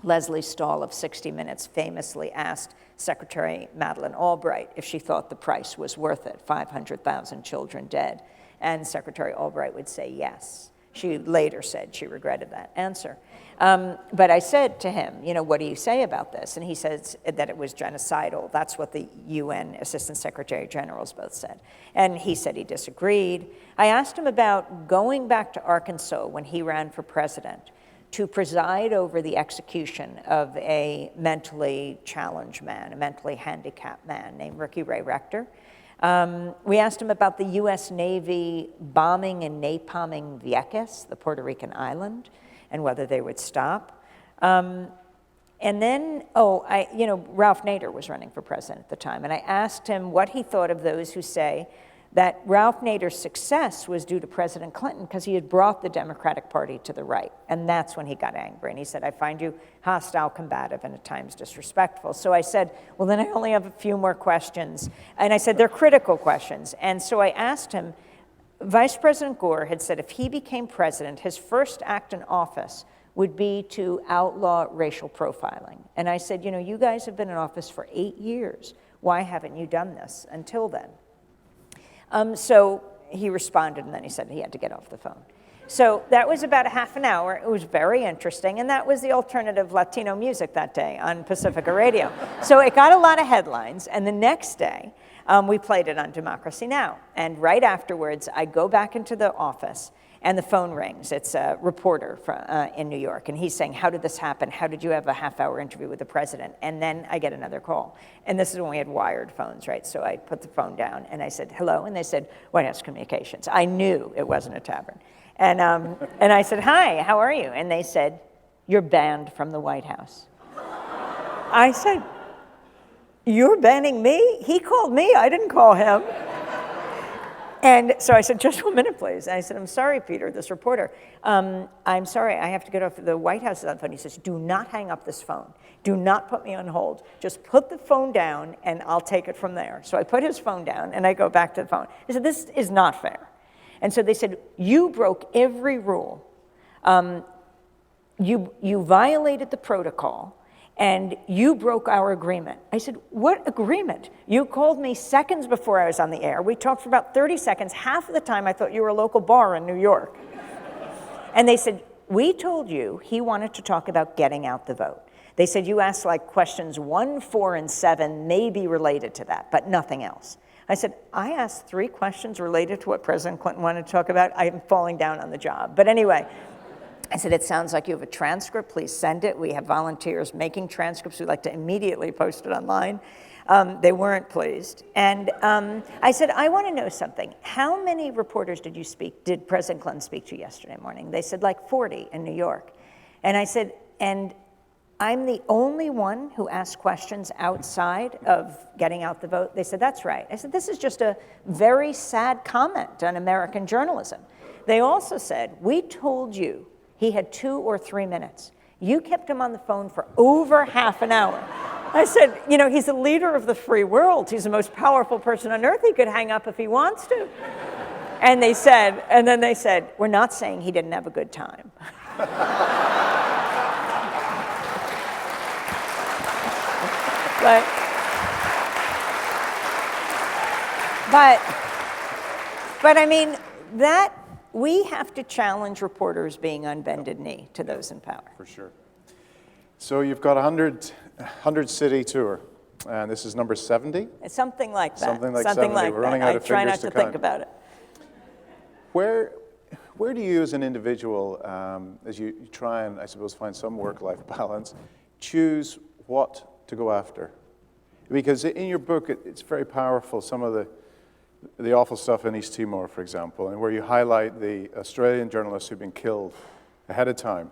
Leslie Stahl of 60 Minutes famously asked Secretary Madeleine Albright if she thought the price was worth it, 500,000 children dead. And Secretary Albright would say yes. She later said she regretted that answer. But I said to him, what do you say about this? And he says that it was genocidal. That's what the UN Assistant Secretary Generals both said. And he said he disagreed. I asked him about going back to Arkansas when he ran for president to preside over the execution of a mentally challenged man, a mentally handicapped man named Ricky Ray Rector. We asked him about the U.S. Navy bombing and napalming Vieques, the Puerto Rican island, and whether they would stop. And then, Ralph Nader was running for president at the time, and I asked him what he thought of those who say that Ralph Nader's success was due to President Clinton because he had brought the Democratic Party to the right. And that's when he got angry. And he said, "I find you hostile, combative, and at times disrespectful." So I said, well, then I only have a few more questions. And I said, they're critical questions. And so I asked him, Vice President Gore had said if he became president, his first act in office would be to outlaw racial profiling. And I said, you guys have been in office for 8 years. Why haven't you done this until then? So he responded, and then he said he had to get off the phone. So that was about a half an hour. It was very interesting, and that was the alternative Latino music that day on Pacifica Radio. So it got a lot of headlines, and the next day, we played it on Democracy Now! And right afterwards, I go back into the office, and the phone rings. It's a reporter in New York, and he's saying, how did this happen? How did you have a half-hour interview with the president? And then I get another call. And this is when we had wired phones, right? So I put the phone down, and I said, hello? And they said, White House Communications. I knew it wasn't a tavern. And I said, hi, how are you? And they said, you're banned from the White House. I said, you're banning me? He called me, I didn't call him. And so I said, just 1 minute, please. And I said, I'm sorry, Peter, this reporter. I'm sorry, I have to get off. The White House is on the phone. He says, do not hang up this phone. Do not put me on hold. Just put the phone down, and I'll take it from there. So I put his phone down, and I go back to the phone. I said, this is not fair. And so they said, you broke every rule. You violated the protocol. And you broke our agreement. I said, what agreement? You called me seconds before I was on the air. We talked for about 30 seconds. Half of the time, I thought you were a local bar in New York. And they said, we told you he wanted to talk about getting out the vote. They said, you asked like questions 1, 4, and 7 may be related to that, but nothing else. I said, I asked 3 questions related to what President Clinton wanted to talk about. I'm falling down on the job. But anyway, I said, it sounds like you have a transcript. Please send it. We have volunteers making transcripts. We'd like to immediately post it online. They weren't pleased. And I said, I want to know something. How many reporters did President Clinton speak to yesterday morning? They said like 40 in New York. And I said, and I'm the only one who asked questions outside of getting out the vote? They said, that's right. I said, this is just a very sad comment on American journalism. They also said, we told you he had 2 or 3 minutes. You kept him on the phone for over half an hour. I said, you know, he's the leader of the free world. He's the most powerful person on earth. He could hang up if he wants to. And then they said, we're not saying he didn't have a good time. But I mean, that we have to challenge reporters being on bended knee to those in power. For sure. So you've got a 100-city tour, and this is number 70? It's something like that. Something like 70. We're running out of fingers to count. I try not to think about it. Where do you as an individual, as you try and, I suppose, find some work-life balance, choose what to go after? Because in your book, it's very powerful, some of the awful stuff in East Timor, for example, and where you highlight the Australian journalists who've been killed ahead of time.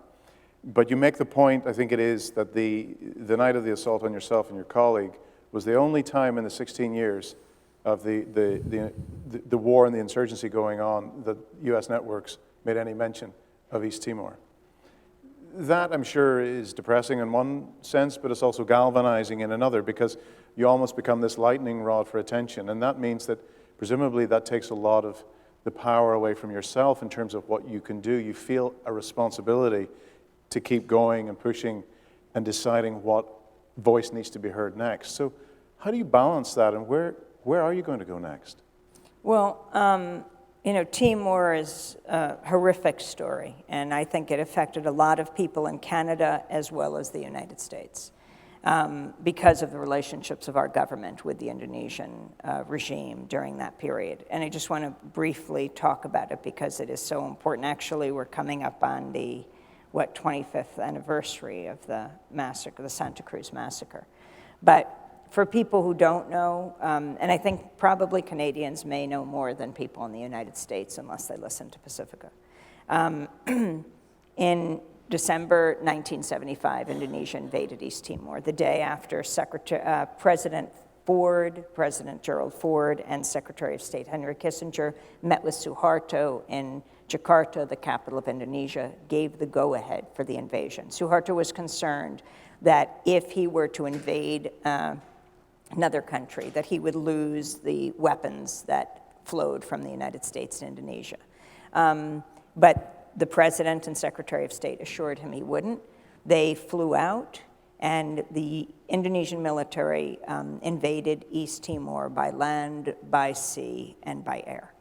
But you make the point, I think it is, that the night of the assault on yourself and your colleague was the only time in the 16 years of the war and the insurgency going on that U.S. networks made any mention of East Timor. That, I'm sure, is depressing in one sense, but it's also galvanizing in another, because you almost become this lightning rod for attention, and that means that presumably that takes a lot of the power away from yourself in terms of what you can do. You feel a responsibility to keep going and pushing and deciding what voice needs to be heard next. So how do you balance that, and where are you going to go next? Well, you know, Timor is a horrific story, and I think it affected a lot of people in Canada as well as the United States because of the relationships of our government with the Indonesian regime during that period. And I just want to briefly talk about it because it is so important. Actually, we're coming up on the 25th anniversary of the massacre, the Santa Cruz massacre. But for people who don't know, and I think probably Canadians may know more than people in the United States unless they listen to Pacifica. In December 1975, Indonesia invaded East Timor, the day after President Gerald Ford, and Secretary of State Henry Kissinger met with Suharto in Jakarta, the capital of Indonesia, gave the go-ahead for the invasion. Suharto was concerned that if he were to invade another country, that he would lose the weapons that flowed from the United States to Indonesia. But the President and Secretary of State assured him he wouldn't. They flew out, and the Indonesian military invaded East Timor by land, by sea, and by air.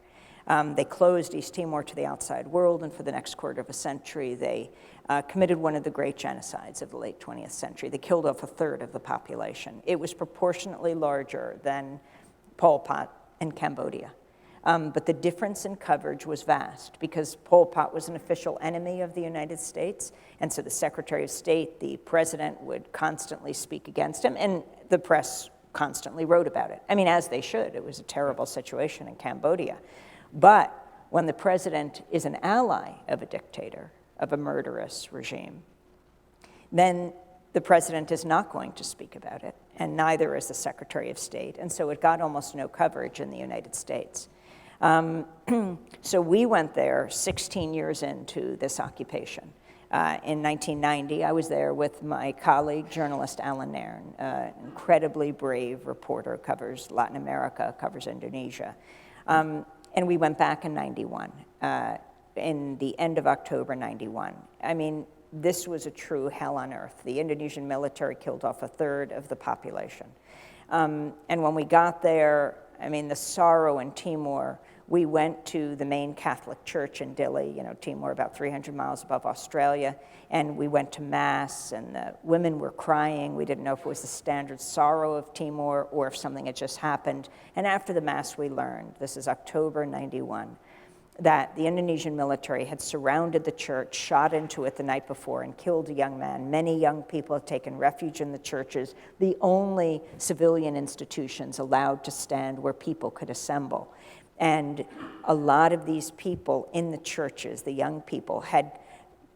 They closed East Timor to the outside world, and for the next quarter of a century, they committed one of the great genocides of the late 20th century. They killed off a third of the population. It was proportionately larger than Pol Pot in Cambodia. But the difference in coverage was vast because Pol Pot was an official enemy of the United States, and so the Secretary of State, the President, would constantly speak against him, and the press constantly wrote about it. I mean, as they should. It was a terrible situation in Cambodia. But when the President is an ally of a dictator, of a murderous regime, then the President is not going to speak about it, and neither is the Secretary of State, and so it got almost no coverage in the United States. So we went there 16 years into this occupation. In 1990, I was there with my colleague, journalist Alan Nairn, an incredibly brave reporter, covers Latin America, covers Indonesia. And we went back in 91, in the end of October 91. I mean, this was a true hell on earth. The Indonesian military killed off a third of the population. And when we got there, I mean, the sorrow in Timor, we went to the main Catholic church in Dili, you know, Timor, about 300 miles above Australia, and we went to Mass, and the women were crying. We didn't know if it was the standard sorrow of Timor or if something had just happened. And after the Mass, we learned, this is October 91, that the Indonesian military had surrounded the church, shot into it the night before, and killed a young man. Many young people had taken refuge in the churches, the only civilian institutions allowed to stand where people could assemble. And a lot of these people in the churches, the young people, had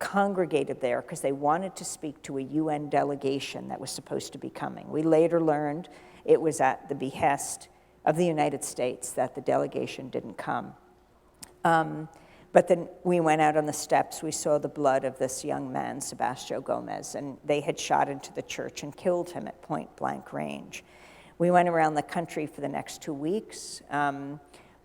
congregated there because they wanted to speak to a UN delegation that was supposed to be coming. We later learned it was at the behest of the United States that the delegation didn't come. But But then we went out on the steps, we saw the blood of this young man, Sebastião Gomez, and they had shot into the church and killed him at point blank range. We went around the country for the next 2 weeks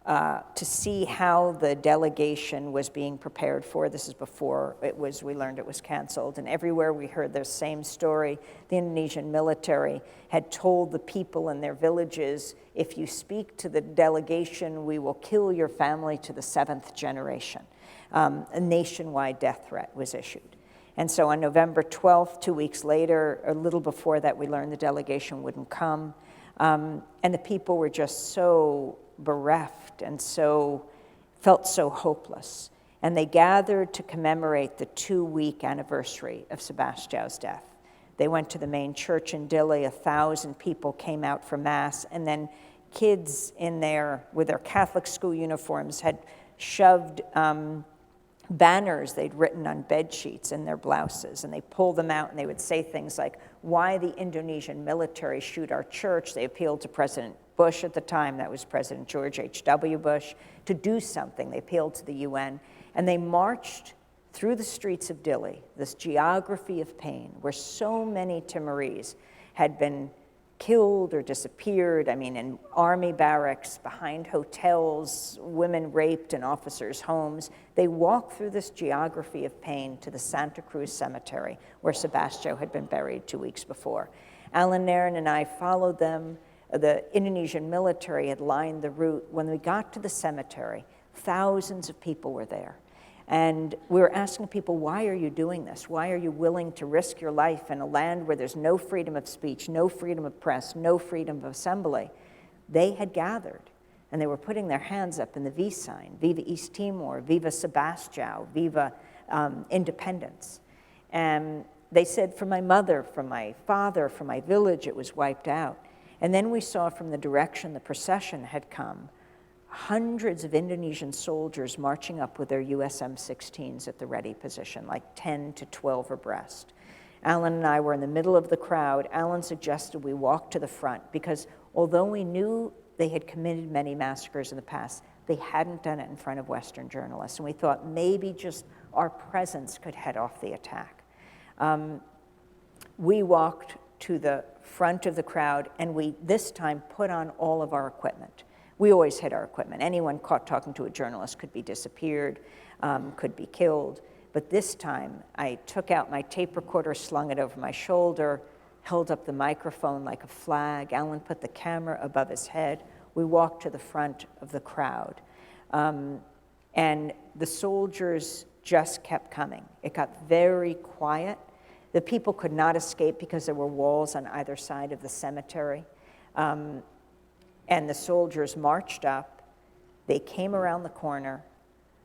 to see how the delegation was being prepared for. This is before we learned it was canceled. And everywhere we heard the same story. The Indonesian military had told the people in their villages, if you speak to the delegation, we will kill your family to the 7th generation. A nationwide death threat was issued. And so on November 12th, 2 weeks later, a little before that, we learned the delegation wouldn't come. And the people were just so bereft and felt so hopeless. And they gathered to commemorate the 2-week anniversary of Sebastião's death. They went to the main church in Dili, 1,000 people came out for mass, and then kids in there with their Catholic school uniforms had shoved banners they'd written on bed sheets in their blouses, and they pulled them out and they would say things like, why the Indonesian military shoot our church? They appealed to President Bush at the time, that was President George H.W. Bush, to do something. They appealed to the UN, and they marched through the streets of Dili, this geography of pain, where so many Timorese had been killed or disappeared, in army barracks, behind hotels, women raped in officers' homes. They walked through this geography of pain to the Santa Cruz Cemetery, where Sebastião had been buried 2 weeks before. Alan Nairn and I followed them. The Indonesian military had lined the route. When we got to the cemetery, thousands of people were there. And we were asking people, why are you doing this? Why are you willing to risk your life in a land where there's no freedom of speech, no freedom of press, no freedom of assembly? They had gathered, and they were putting their hands up in the V sign, Viva East Timor, Viva Sebastião, Viva Independence. And they said, for my mother, for my father, for my village, it was wiped out. And then we saw from the direction the procession had come, hundreds of Indonesian soldiers marching up with their US M16s at the ready position, like 10 to 12 abreast. Alan and I were in the middle of the crowd. Alan suggested we walk to the front because although we knew they had committed many massacres in the past, they hadn't done it in front of Western journalists. And we thought maybe just our presence could head off the attack. We walked to the front of the crowd, and we this time put on all of our equipment. We always hid our equipment. Anyone caught talking to a journalist could be disappeared, could be killed. But this time, I took out my tape recorder, slung it over my shoulder, held up the microphone like a flag. Alan put the camera above his head. We walked to the front of the crowd. And the soldiers just kept coming. It got very quiet. The people could not escape because there were walls on either side of the cemetery. And the soldiers marched up, they came around the corner,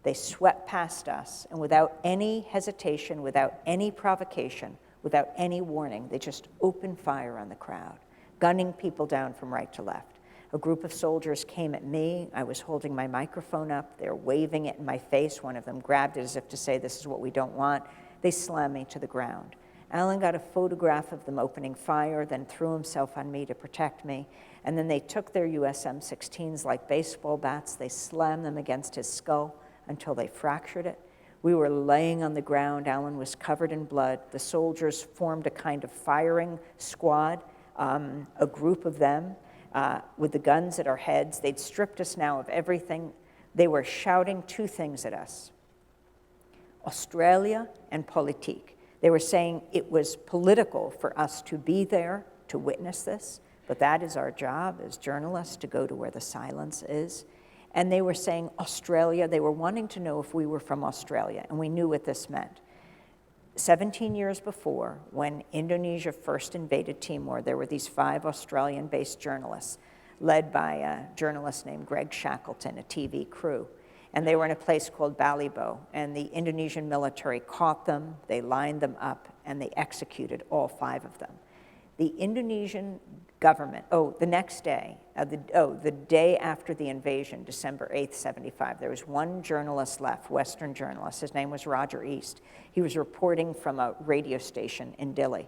they swept past us, and without any hesitation, without any provocation, without any warning, they just opened fire on the crowd, gunning people down from right to left. A group of soldiers came at me. I was holding my microphone up. They're waving it in my face. One of them grabbed it as if to say, this is what we don't want. They slammed me to the ground. Alan got a photograph of them opening fire, then threw himself on me to protect me. And then they took their US M16s like baseball bats. They slammed them against his skull until they fractured it. We were laying on the ground. Alan was covered in blood. The soldiers formed a kind of firing squad, a group of them with the guns at our heads. They'd stripped us now of everything. They were shouting two things at us: Australia and politique. They were saying it was political for us to be there to witness this, but that is our job as journalists, to go to where the silence is. And they were saying Australia. They were wanting to know if we were from Australia, and we knew what this meant. 17 years before, when Indonesia first invaded Timor, there were these 5 Australian-based journalists, led by a journalist named Greg Shackleton, a TV crew. And they were in a place called Balibo, and the Indonesian military caught them, they lined them up, and they executed all 5 of them. The Indonesian government, the next day, the day after the invasion, December 8th, 1975, there was one journalist left, Western journalist. His name was Roger East. He was reporting from a radio station in Dili.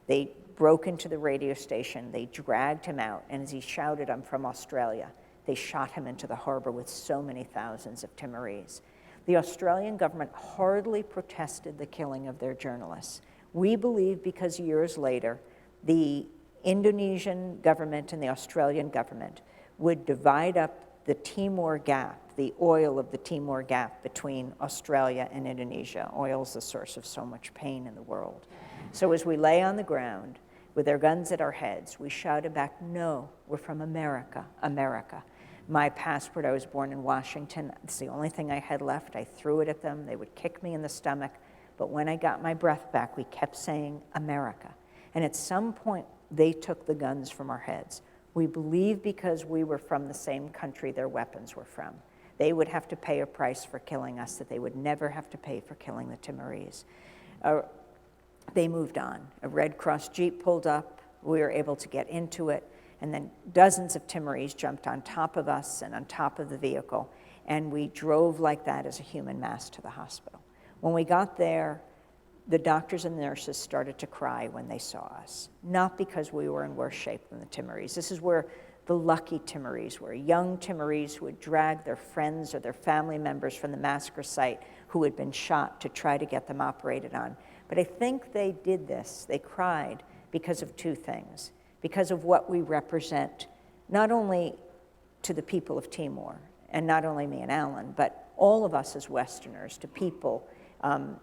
They broke into the radio station, they dragged him out, and as he shouted, "I'm from Australia," they shot him into the harbor with so many thousands of Timorese. The Australian government hardly protested the killing of their journalists. We believe because years later, the Indonesian government and the Australian government would divide up the Timor Gap, the oil of the Timor Gap between Australia and Indonesia. Oil is the source of so much pain in the world. So as we lay on the ground with our guns at our heads, we shouted back, "No, we're from America, America." My passport, I was born in Washington. It's the only thing I had left. I threw it at them. They would kick me in the stomach. But when I got my breath back, we kept saying, "America." And at some point, they took the guns from our heads. We believe because we were from the same country their weapons were from. They would have to pay a price for killing us that they would never have to pay for killing the Timorese. They moved on. A Red Cross Jeep pulled up. We were able to get into it. And then dozens of Timorese jumped on top of us and on top of the vehicle. And we drove like that as a human mass to the hospital. When we got there, the doctors and nurses started to cry when they saw us. Not because we were in worse shape than the Timorese. This is where the lucky Timorese were. Young Timorese who had dragged their friends or their family members from the massacre site who had been shot to try to get them operated on. But I think they did this, they cried, because of two things. Because of what we represent, not only to the people of Timor, and not only me and Alan, but all of us as Westerners, to people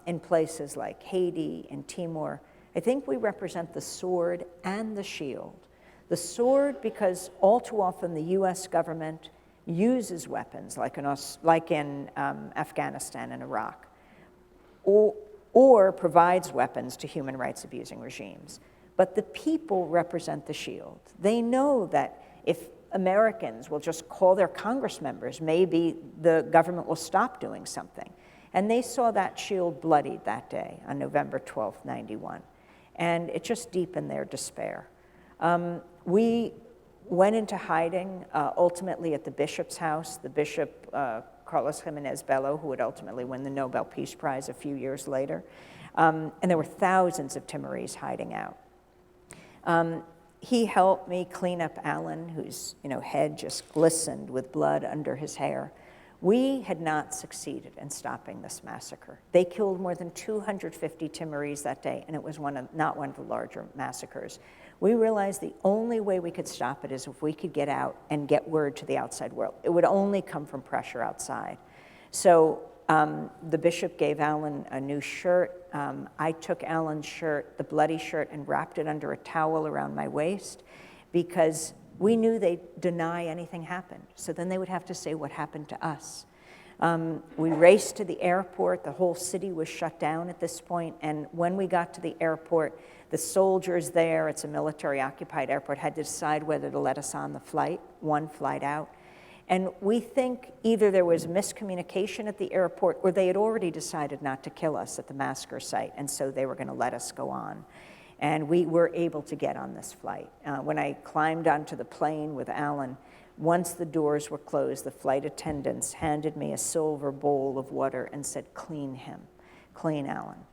in places like Haiti and Timor. I think we represent the sword and the shield. The sword because all too often the US government uses weapons like in Afghanistan and Iraq, or provides weapons to human rights abusing regimes. But the people represent the shield. They know that if Americans will just call their Congress members, maybe the government will stop doing something. And they saw that shield bloodied that day on November 12th, 91. And it just deepened their despair. We went into hiding ultimately at the bishop's house. The bishop, Carlos Jimenez Bello, who would ultimately win the Nobel Peace Prize a few years later. And there were thousands of Timorese hiding out. He helped me clean up Alan, whose head just glistened with blood under his hair. We had not succeeded in stopping this massacre. They killed more than 250 Timorese that day, and it was not one of the larger massacres. We realized the only way we could stop it is if we could get out and get word to the outside world. It would only come from pressure outside. So the bishop gave Alan a new shirt. I took Alan's shirt, the bloody shirt, and wrapped it under a towel around my waist because we knew they'd deny anything happened. So then they would have to say what happened to us. We raced to the airport. The whole city was shut down at this point. And when we got to the airport, the soldiers there, it's a military-occupied airport, had to decide whether to let us on the flight, one flight out. And we think either there was miscommunication at the airport or they had already decided not to kill us at the massacre site, and so they were going to let us go on. And we were able to get on this flight. When I climbed onto the plane with Alan, once the doors were closed, the flight attendants handed me a silver bowl of water and said, "Clean him, clean Alan,"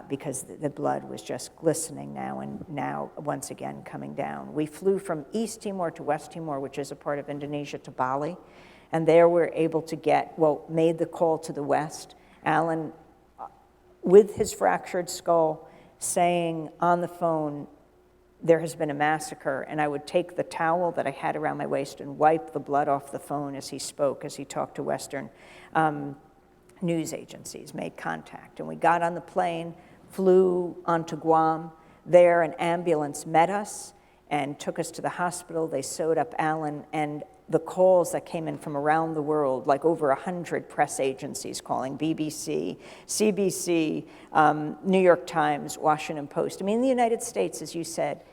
because the blood was just glistening now and now once again coming down. We flew from East Timor to West Timor, which is a part of Indonesia, to Bali, and there we're able to made the call to the West. Alan, with his fractured skull, saying on the phone, "There has been a massacre," and I would take the towel that I had around my waist and wipe the blood off the phone as he spoke, as he talked to Western news agencies, made contact. And we got on the plane, flew onto Guam. There, an ambulance met us and took us to the hospital. They sewed up Alan, and the calls that came in from around the world, like over 100 press agencies calling, BBC, CBC, New York Times, Washington Post. I mean, in the United States, as you said,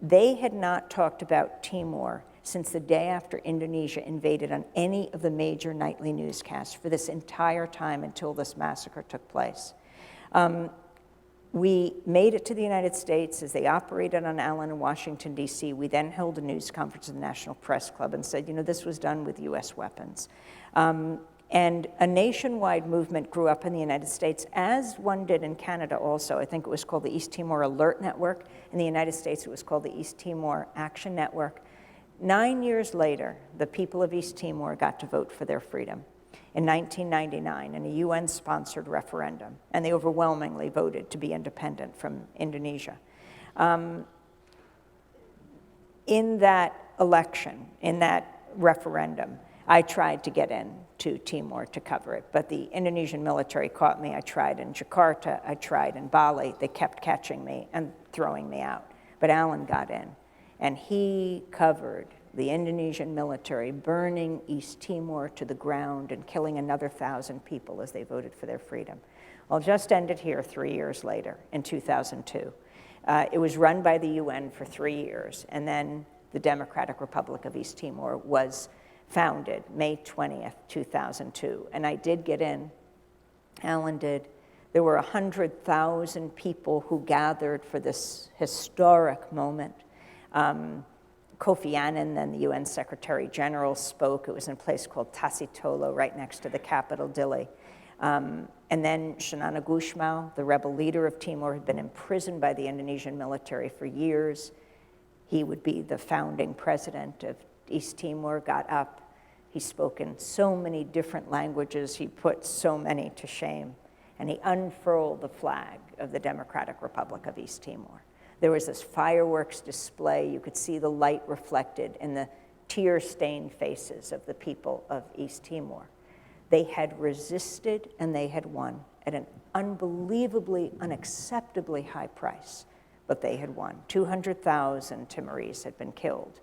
they had not talked about Timor since the day after Indonesia invaded on any of the major nightly newscasts for this entire time until this massacre took place. We made it to the United States as they operated on Alan in Washington, D.C. We then held a news conference at the National Press Club and said, this was done with U.S. weapons. And a nationwide movement grew up in the United States, as one did in Canada also. I think it was called the East Timor Alert Network. In the United States, it was called the East Timor Action Network. 9 years later, the people of East Timor got to vote for their freedom. in 1999 in a UN-sponsored referendum, and they overwhelmingly voted to be independent from Indonesia. In that election, in that referendum, I tried to get into Timor to cover it, but the Indonesian military caught me. I tried in Jakarta, I tried in Bali. They kept catching me and throwing me out. But Alan got in, and he covered the Indonesian military burning East Timor to the ground and killing another 1,000 people as they voted for their freedom. Well, it just ended here 3 years later, in 2002. It was run by the UN for 3 years, and then the Democratic Republic of East Timor was founded May 20th, 2002. And I did get in, Alan did. There were 100,000 people who gathered for this historic moment. Kofi Annan, then the UN Secretary General, spoke. It was in a place called Tasitolo, right next to the capital, Dili. And then Shanana Gusmao, the rebel leader of Timor, had been imprisoned by the Indonesian military for years. He would be the founding president of East Timor, got up. He spoke in so many different languages. He put so many to shame. And he unfurled the flag of the Democratic Republic of East Timor. There was this fireworks display. You could see the light reflected in the tear-stained faces of the people of East Timor. They had resisted and they had won at an unbelievably, unacceptably high price, but they had won. 200,000 Timorese had been killed.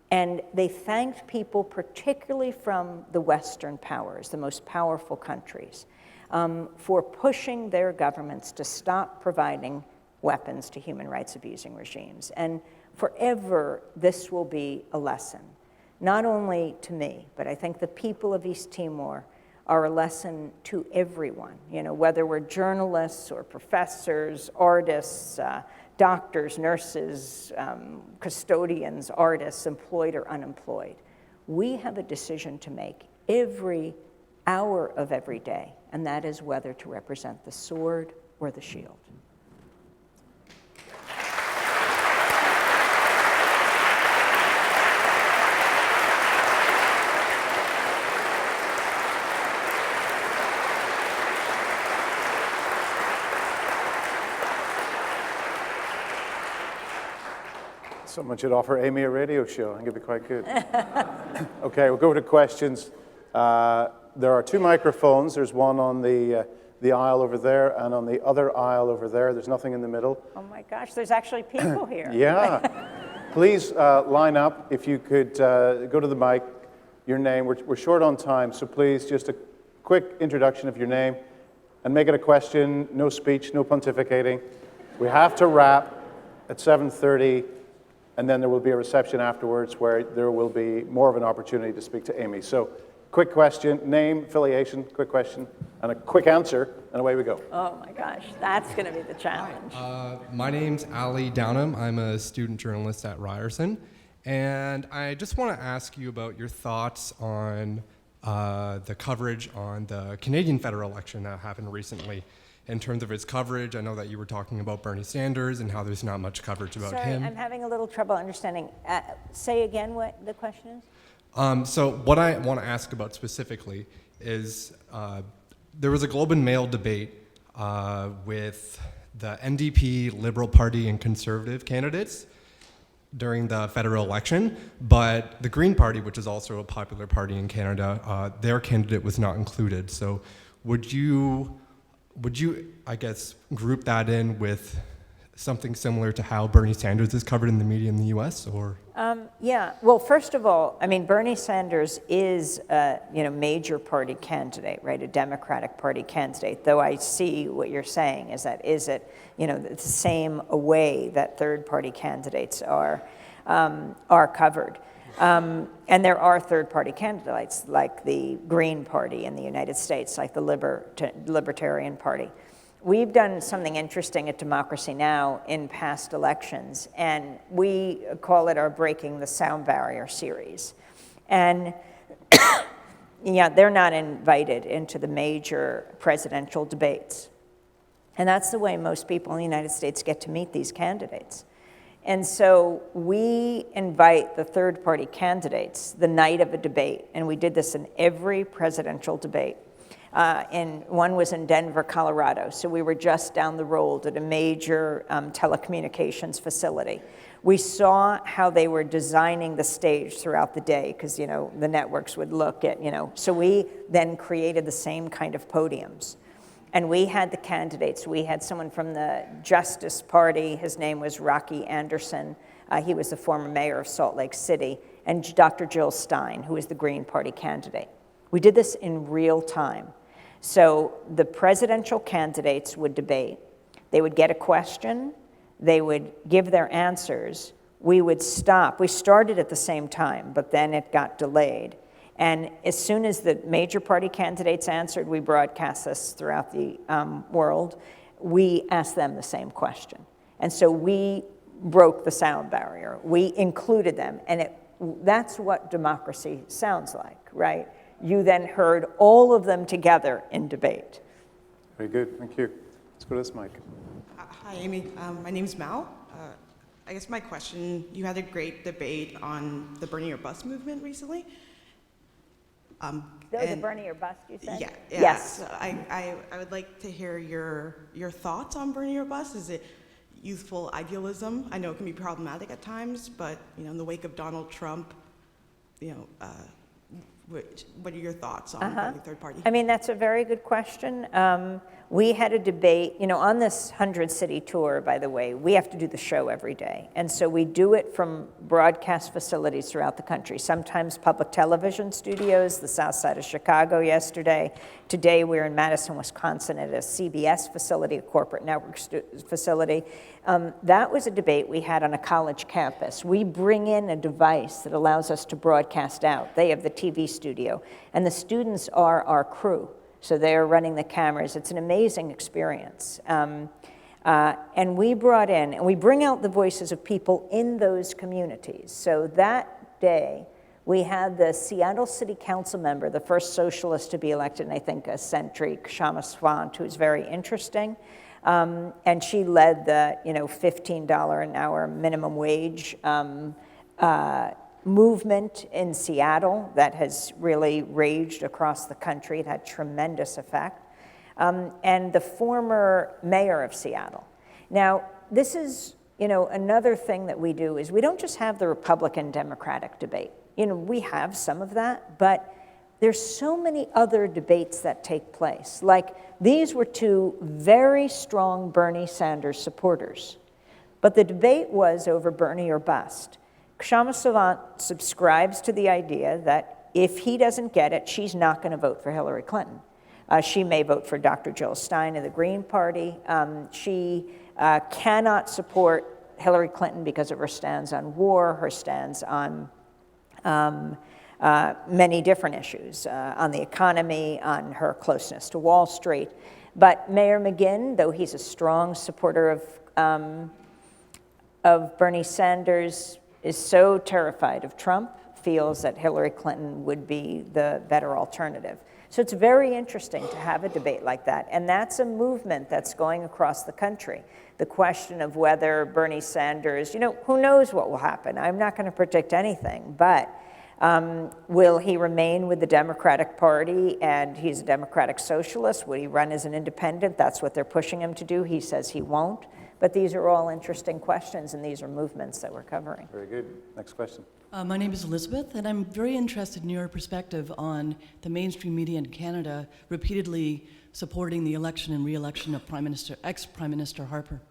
And they thanked people, particularly from the Western powers, the most powerful countries, for pushing their governments to stop providing weapons to human rights abusing regimes. And forever, this will be a lesson, not only to me, but I think the people of East Timor are a lesson to everyone, you know, whether we're journalists or professors, artists, doctors, nurses, custodians, artists, employed or unemployed. We have a decision to make every hour of every day, and that is whether to represent the sword or the shield. Someone should offer Amy a radio show. I think it'd be quite good. Okay, we'll go to questions. There are two microphones. There's one on the aisle over there and on the other aisle over there. There's nothing in the middle. Oh my gosh, there's actually people here. Yeah. Please line up. If you could go to the mic, your name. We're short on time, so please just a quick introduction of your name and make it a question. No speech, no pontificating. We have to wrap at 7:30. And then there will be a reception afterwards where there will be more of an opportunity to speak to Amy. So, quick question, name, affiliation, quick question, and a quick answer, and away we go. Oh my gosh, that's going to be the challenge. My name's Ali Downham. I'm a student journalist at Ryerson. And I just want to ask you about your thoughts on the coverage on the Canadian federal election that happened recently. In terms of its coverage, I know that you were talking about Bernie Sanders and how there's not much coverage about him. I'm having a little trouble understanding. Say again what the question is? So what I want to ask about specifically is there was a Globe and Mail debate with the NDP, Liberal Party, and Conservative candidates during the federal election, but the Green Party, which is also a popular party in Canada, their candidate was not included. So would you, I guess, group that in with something similar to how Bernie Sanders is covered in the media in the U.S., or? Yeah, well, first of all, I mean, Bernie Sanders is a major party candidate, right, a Democratic Party candidate, though I see what you're saying is that is it, it's the same way that third-party candidates are covered. And there are third-party candidates like the Green Party in the United States, like the Libertarian Party. We've done something interesting at Democracy Now! In past elections, and we call it our Breaking the Sound Barrier series. And yeah, they're not invited into the major presidential debates. And that's the way most people in the United States get to meet these candidates. And so we invite the third-party candidates the night of a debate, and we did this in every presidential debate. And one was in Denver, Colorado, so we were just down the road at a major telecommunications facility. We saw how they were designing the stage throughout the day, because, you know, the networks would look at, you know, so we then created the same kind of podiums. And we had the candidates. We had someone from the Justice Party. His name was Rocky Anderson. He was the former mayor of Salt Lake City. And Dr. Jill Stein, who is the Green Party candidate. We did this in real time. So the presidential candidates would debate. They would get a question. They would give their answers. We would stop. We started at the same time, but then it got delayed. And as soon as the major party candidates answered, we broadcast this throughout the world, we asked them the same question. And so we broke the sound barrier. We included them. And that's what democracy sounds like, right? You then heard all of them together in debate. Very good, thank you. Let's go to this mic. Hi, Amy. My name's Mal. I guess my question, you had a great debate on the Burn Your Bus movement recently. The Burn Your Bus, you said? Yeah. Yes. So I would like to hear your thoughts on Burn Your Bus. Is it youthful idealism? I know it can be problematic at times, but, you know, in the wake of Donald Trump, you know, what are your thoughts on burning third party? I mean, that's a very good question. We had a debate, you know, on this 100-city tour, by the way, we have to do the show every day. And so we do it from broadcast facilities throughout the country, sometimes public television studios, the south side of Chicago yesterday. Today we're in Madison, Wisconsin at a CBS facility, a corporate network facility. That was a debate we had on a college campus. We bring in a device that allows us to broadcast out. They have the TV studio, and the students are our crew. So they're running the cameras. It's an amazing experience. And we brought in, and we bring out the voices of people in those communities. So that day, we had the Seattle City Council member, the first socialist to be elected in, I think, a century, Kshama Swant, who's very interesting. And she led the, you know, $15 an hour minimum wage movement in Seattle that has really raged across the country. It had tremendous effect. And the former mayor of Seattle. Now, this is, you know, another thing that we do is we don't just have the Republican-Democratic debate. You know, we have some of that, but there's so many other debates that take place. Like, these were two very strong Bernie Sanders supporters. But the debate was over Bernie or bust. Kshama Swant subscribes to the idea that if he doesn't get it, she's not going to vote for Hillary Clinton. She may vote for Dr. Jill Stein of the Green Party. She cannot support Hillary Clinton because of her stands on war, her stands on many different issues, on the economy, on her closeness to Wall Street. But Mayor McGinn, though he's a strong supporter of Bernie Sanders, is so terrified of Trump, feels that Hillary Clinton would be the better alternative. So it's very interesting to have a debate like that. And that's a movement that's going across the country. The question of whether Bernie Sanders, you know, who knows what will happen? I'm not going to predict anything, but will he remain with the Democratic Party, and he's a Democratic socialist? Will he run as an independent? That's what they're pushing him to do. He says he won't. But these are all interesting questions, and these are movements that we're covering. Very good. Next question. My name is Elizabeth, and I'm very interested in your perspective on the mainstream media in Canada repeatedly supporting the election and re-election of ex-Prime Minister Harper.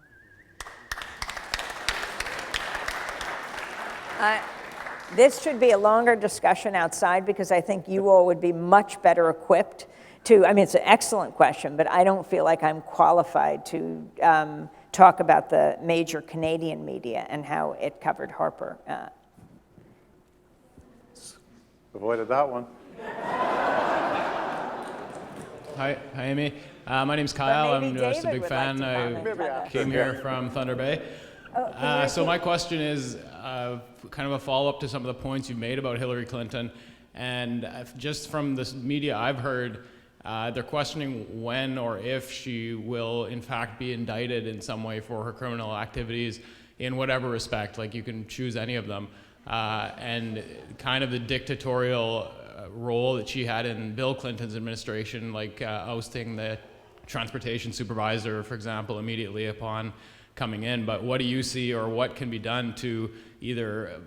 This should be a longer discussion outside, because I think you all would be much better equipped to, I mean, it's an excellent question, but I don't feel like I'm qualified to talk about the major Canadian media and how it covered Harper. Avoided that one. Hi, Amy. My name's Kyle. I'm just a big fan. I came here from Thunder Bay. So my question is kind of a follow-up to some of the points you've made about Hillary Clinton. And just from the media I've heard, they're questioning when or if she will in fact be indicted in some way for her criminal activities in whatever respect, like you can choose any of them, and kind of the dictatorial role that she had in Bill Clinton's administration, like ousting the transportation supervisor, for example, immediately upon coming in. But what do you see, or what can be done to either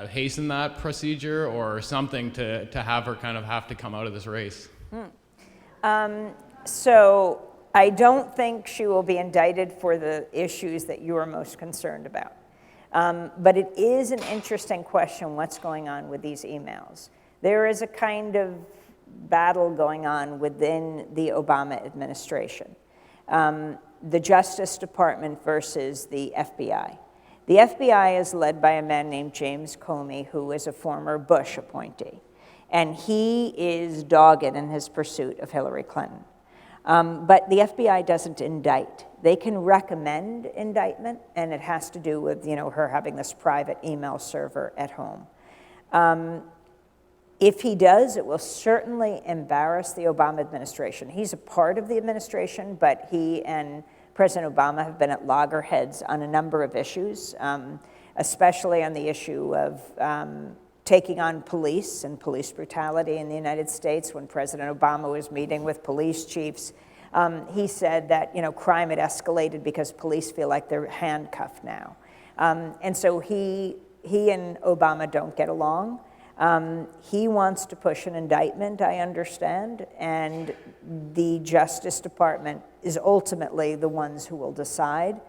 hasten that procedure or something to have her kind of have to come out of this race? So I don't think she will be indicted for the issues that you are most concerned about. But it is an interesting question, what's going on with these emails. There is a kind of battle going on within the Obama administration. The Justice Department versus the FBI. The FBI is led by a man named James Comey, who is a former Bush appointee. And he is dogged in his pursuit of Hillary Clinton. But the FBI doesn't indict. They can recommend indictment, and it has to do with, her having this private email server at home. If he does, it will certainly embarrass the Obama administration. He's a part of the administration, but he and President Obama have been at loggerheads on a number of issues, especially on the issue of taking on police and police brutality in the United States. When President Obama was meeting with police chiefs, he said that crime had escalated because police feel like they're handcuffed now. And so he and Obama don't get along. He wants to push an indictment, I understand, and the Justice Department is ultimately the ones who will decide.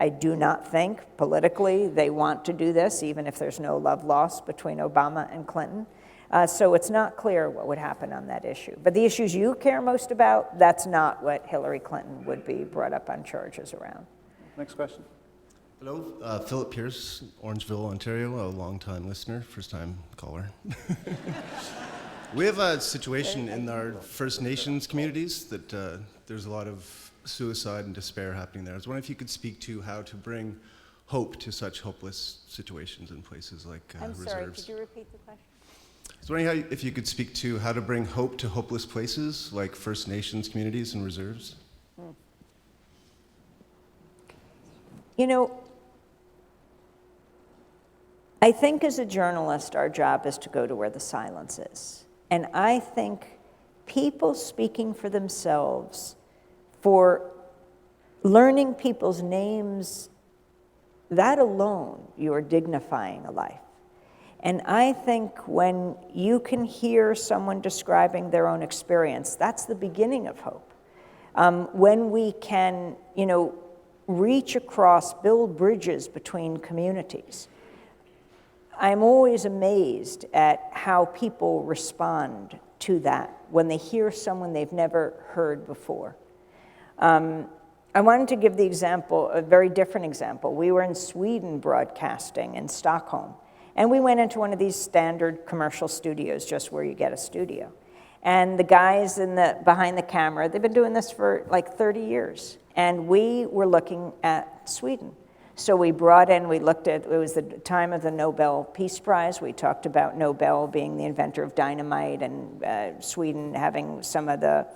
I do not think politically they want to do this, even if there's no love lost between Obama and Clinton. So it's not clear what would happen on that issue. But the issues you care most about, that's not what Hillary Clinton would be brought up on charges around. Next question. Hello, Philip Pierce, Orangeville, Ontario, a long-time listener, first-time caller. We have a situation in our First Nations communities that there's a lot of suicide and despair happening there. I was wondering if you could speak to how to bring hope to such hopeless situations in places like I'm reserves. sorry, could you repeat the question? I was wondering if you could speak to how to bring hope to hopeless places like First Nations communities and reserves. I think as a journalist, our job is to go to where the silence is. And I think people speaking for themselves, for learning people's names, that alone, you are dignifying a life. And I think when you can hear someone describing their own experience, that's the beginning of hope. When we can, reach across, build bridges between communities. I'm always amazed at how people respond to that when they hear someone they've never heard before. I wanted to give the example, a very different example. We were in Sweden broadcasting in Stockholm, and we went into one of these standard commercial studios, just where you get a studio. And the guys behind the camera, they've been doing this for like 30 years, and we were looking at Sweden. So we brought in, we looked at, it was the time of the Nobel Peace Prize. We talked about Nobel being the inventor of dynamite and Sweden having some of the,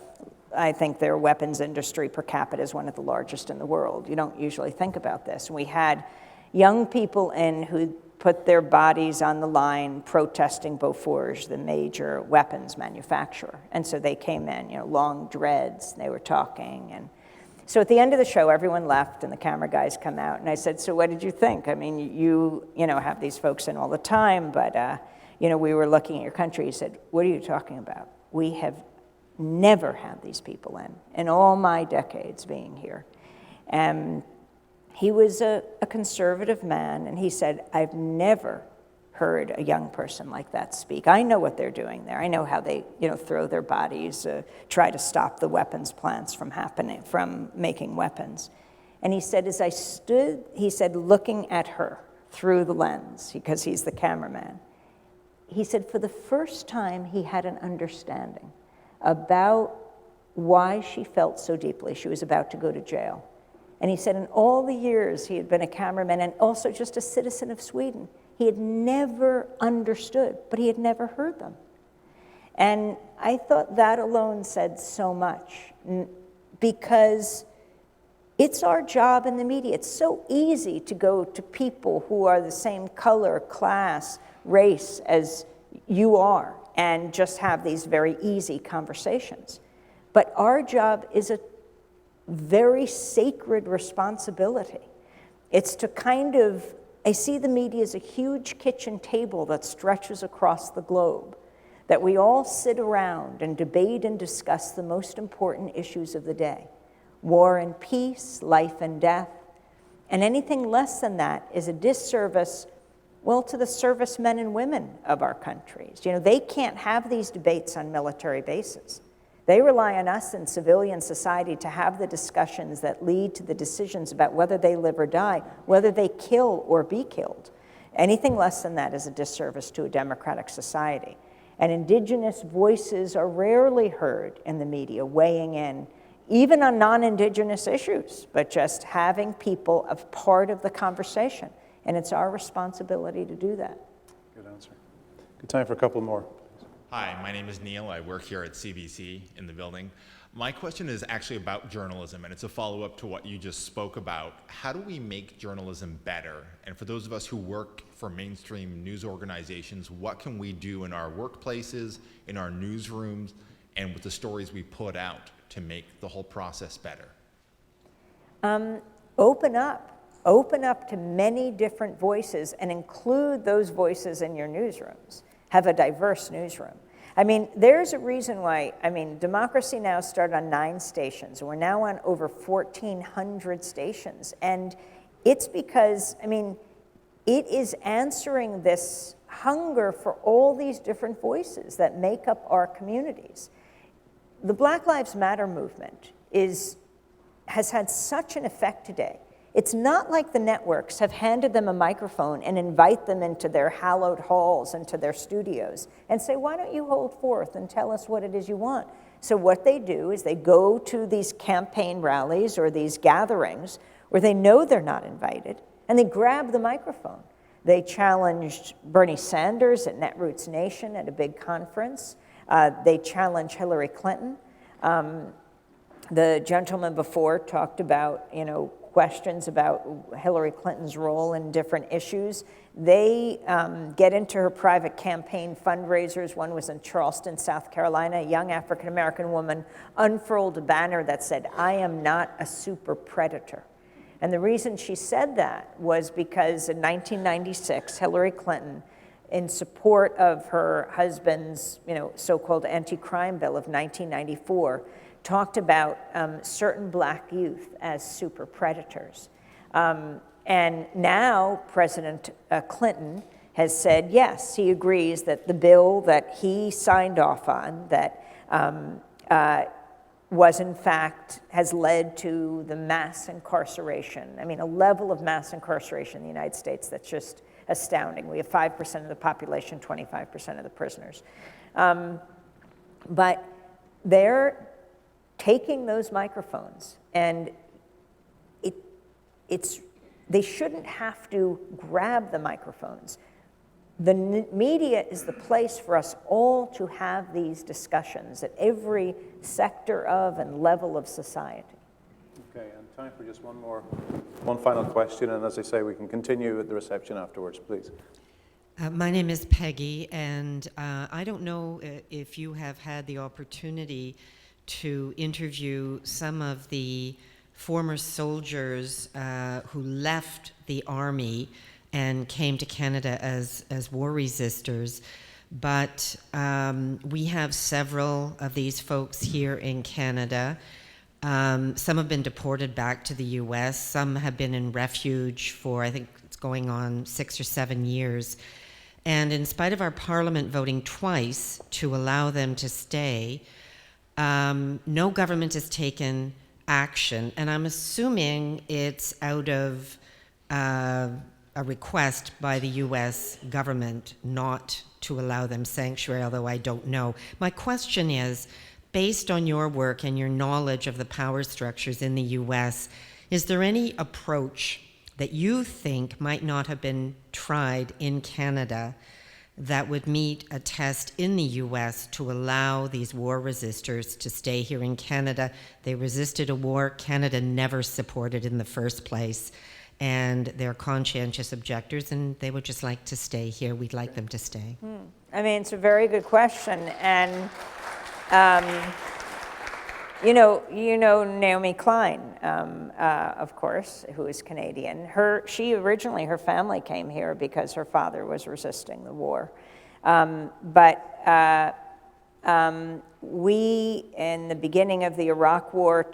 I think their weapons industry per capita is one of the largest in the world. You don't usually think about this. And we had young people in who put their bodies on the line protesting Bofors, the major weapons manufacturer. And so they came in, long dreads, they were talking. And so at the end of the show, everyone left and the camera guys come out. And I said, so what did you think? I mean, you have these folks in all the time, but, we were looking at your country. He said, what are you talking about? We have never had these people in all my decades being here. And he was a conservative man, and he said, I've never heard a young person like that speak. I know what they're doing there. I know how they, throw their bodies, try to stop the weapons plants from making weapons. And he said, as I stood, he said, looking at her through the lens, because he's the cameraman, he said, for the first time, he had an understanding about why she felt so deeply. She was about to go to jail. And he said, in all the years he had been a cameraman and also just a citizen of Sweden, he had never understood, but he had never heard them. And I thought that alone said so much, because It's our job in the media. It's so easy to go to people who are the same color, class, race as you are and just have these very easy conversations. But our job is a very sacred responsibility. It's to kind of, I see the media as a huge kitchen table that stretches across the globe, that we all sit around and debate and discuss the most important issues of the day. War and peace, life and death, and anything less than that is a disservice, well, to the servicemen and women of our countries. You know, they can't have these debates on military bases. They rely on us in civilian society to have the discussions that lead to the decisions about whether they live or die, whether they kill or be killed. Anything less than that is a disservice to a democratic society. And Indigenous voices are rarely heard in the media weighing in, even on non-Indigenous issues, but just having people a part of the conversation. And it's our responsibility to do that. Good answer. Good time for a couple more. Hi, my name is Neil. I work here at CBC in the building. My question is actually about journalism, and it's a follow-up to what you just spoke about. How do we make journalism better? And for those of us who work for mainstream news organizations, what can we do in our workplaces, in our newsrooms, and with the stories we put out to make the whole process better? Open up to many different voices and include those voices in your newsrooms. Have a diverse newsroom. I mean, there's a reason why, Democracy Now! Started on 9 stations. We're now on over 1,400 stations. And it's because, it is answering this hunger for all these different voices that make up our communities. The Black Lives Matter movement has had such an effect today. It's not like the networks have handed them a microphone and invite them into their hallowed halls, into their studios, and say, why don't you hold forth and tell us what it is you want? So what they do is they go to these campaign rallies or these gatherings where they know they're not invited, and they grab the microphone. They challenged Bernie Sanders at Netroots Nation at a big conference. They challenged Hillary Clinton. The gentleman before talked about, questions about Hillary Clinton's role in different issues. They get into her private campaign fundraisers. One was in Charleston, South Carolina. A young African-American woman unfurled a banner that said, "I am not a super predator." And the reason she said that was because in 1996, Hillary Clinton, in support of her husband's, so-called anti-crime bill of 1994, talked about certain black youth as super predators. And now President Clinton has said, yes, he agrees that the bill that he signed off on that was in fact, has led to the mass incarceration. A level of mass incarceration in the United States that's just astounding. We have 5% of the population, 25% of the prisoners. But they're taking those microphones, and they shouldn't have to grab the microphones. The media is the place for us all to have these discussions at every sector of and level of society. Okay, and time for just one final question, and as I say, we can continue at the reception afterwards, please. My name is Peggy, and I don't know if you have had the opportunity to interview some of the former soldiers who left the army and came to Canada as war resistors. But we have several of these folks here in Canada. Some have been deported back to the US. Some have been in refuge for, I think it's going on 6 or 7 years. And in spite of our Parliament voting twice to allow them to stay, no government has taken action. And I'm assuming it's out of a request by the US government not to allow them sanctuary, although I don't know. My question is, based on your work and your knowledge of the power structures in the US, is there any approach that you think might not have been tried in Canada that would meet a test in the US to allow these war resistors to stay here in Canada. They resisted a war Canada never supported in the first place, and they're conscientious objectors, and they would just like to stay here. We'd like them to stay. I mean, it's a very good question, and you know Naomi Klein, of course, who is Canadian. She originally, her family came here because her father was resisting the war. We, in the beginning of the Iraq War,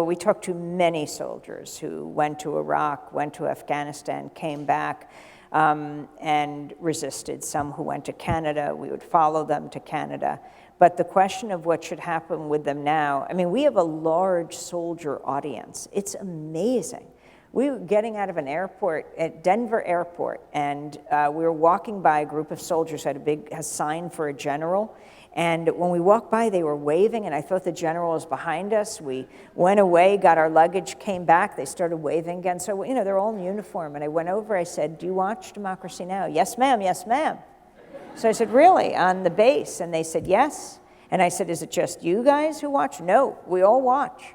we talked to many soldiers who went to Iraq, went to Afghanistan, came back, and resisted. Some who went to Canada, we would follow them to Canada. But the question of what should happen with them now, I mean, we have a large soldier audience. It's amazing. We were getting out of an airport at Denver Airport, and we were walking by a group of soldiers who had a sign for a general. And when we walked by, they were waving, and I thought the general was behind us. We went away, got our luggage, came back. They started waving again. So, you know, they're all in uniform. And I went over, I said, "Do you watch Democracy Now?" "Yes, ma'am, yes, ma'am." So I said, "Really, on the base?" And they said, "Yes." And I said, "Is it just you guys who watch?" "No, we all watch."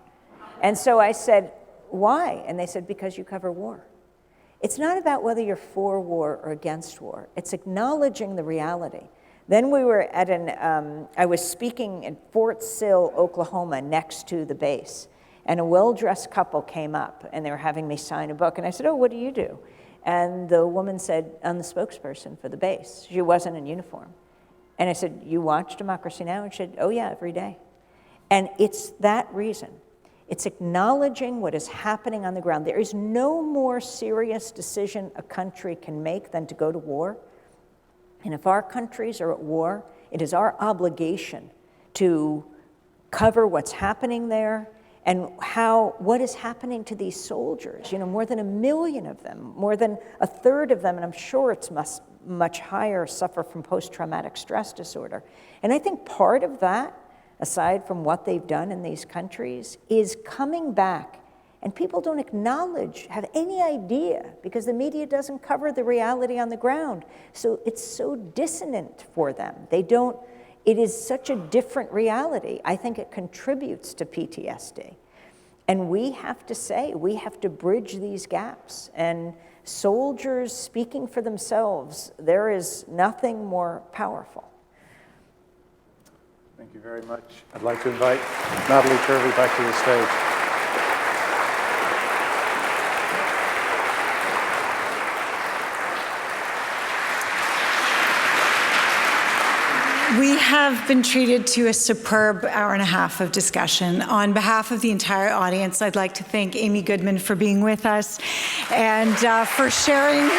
And so I said, "Why?" And they said, "Because you cover war." It's not about whether you're for war or against war. It's acknowledging the reality. Then we were at I was speaking in Fort Sill, Oklahoma, next to the base. And a well-dressed couple came up, and they were having me sign a book. And I said, "Oh, what do you do?" And the woman said, "I'm the spokesperson for the base." She wasn't in uniform. And I said, "You watch Democracy Now?" And she said, "Oh, yeah, every day." And it's that reason. It's acknowledging what is happening on the ground. There is no more serious decision a country can make than to go to war. And if our countries are at war, it is our obligation to cover what's happening there and what is happening to these soldiers. You know, more than 1 million of them, more than a third of them, and I'm sure it's much higher, suffer from post-traumatic stress disorder. And I think part of that, aside from what they've done in these countries, is coming back. And people don't have any idea, because the media doesn't cover the reality on the ground. So it's so dissonant for them. It is such a different reality. I think it contributes to PTSD. And we have to bridge these gaps. And soldiers speaking for themselves, there is nothing more powerful. Thank you very much. I'd like to invite Natalie Turvey back to the stage. We have been treated to a superb hour and a half of discussion. On behalf of the entire audience, I'd like to thank Amy Goodman for being with us and for sharing.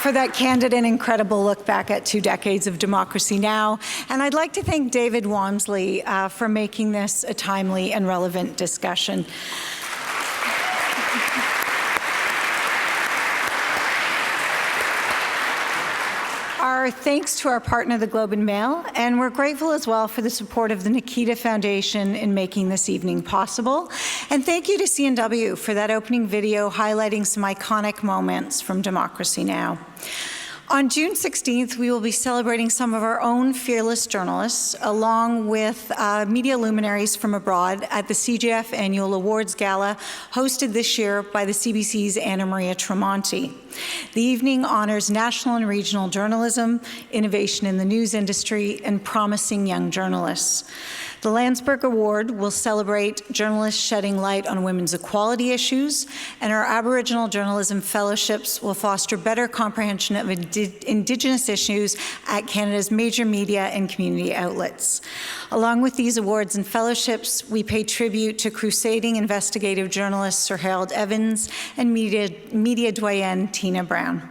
For that candid and incredible look back at 2 decades of Democracy Now! And I'd like to thank David Walmsley for making this a timely and relevant discussion. Our thanks to our partner, the Globe and Mail, and we're grateful as well for the support of the Nikita Foundation in making this evening possible. And thank you to CNW for that opening video highlighting some iconic moments from Democracy Now! On June 16th, we will be celebrating some of our own fearless journalists, along with media luminaries from abroad at the CJF Annual Awards Gala, hosted this year by the CBC's Anna Maria Tremonti. The evening honors national and regional journalism, innovation in the news industry, and promising young journalists. The Landsberg Award will celebrate journalists shedding light on women's equality issues, and our Aboriginal Journalism Fellowships will foster better comprehension of Indigenous issues at Canada's major media and community outlets. Along with these awards and fellowships, we pay tribute to crusading investigative journalist Sir Harold Evans and media doyenne Tina Brown.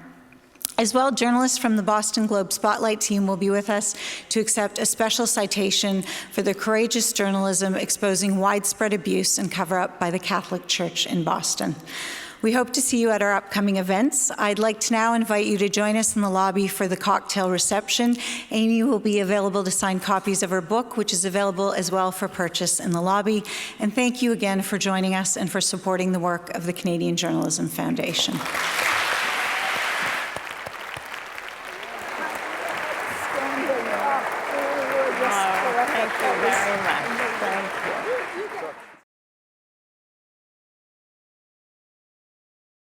As well, journalists from the Boston Globe Spotlight team will be with us to accept a special citation for their courageous journalism exposing widespread abuse and cover-up by the Catholic Church in Boston. We hope to see you at our upcoming events. I'd like to now invite you to join us in the lobby for the cocktail reception. Amy will be available to sign copies of her book, which is available as well for purchase in the lobby. And thank you again for joining us and for supporting the work of the Canadian Journalism Foundation. Thank you very much. Thank you.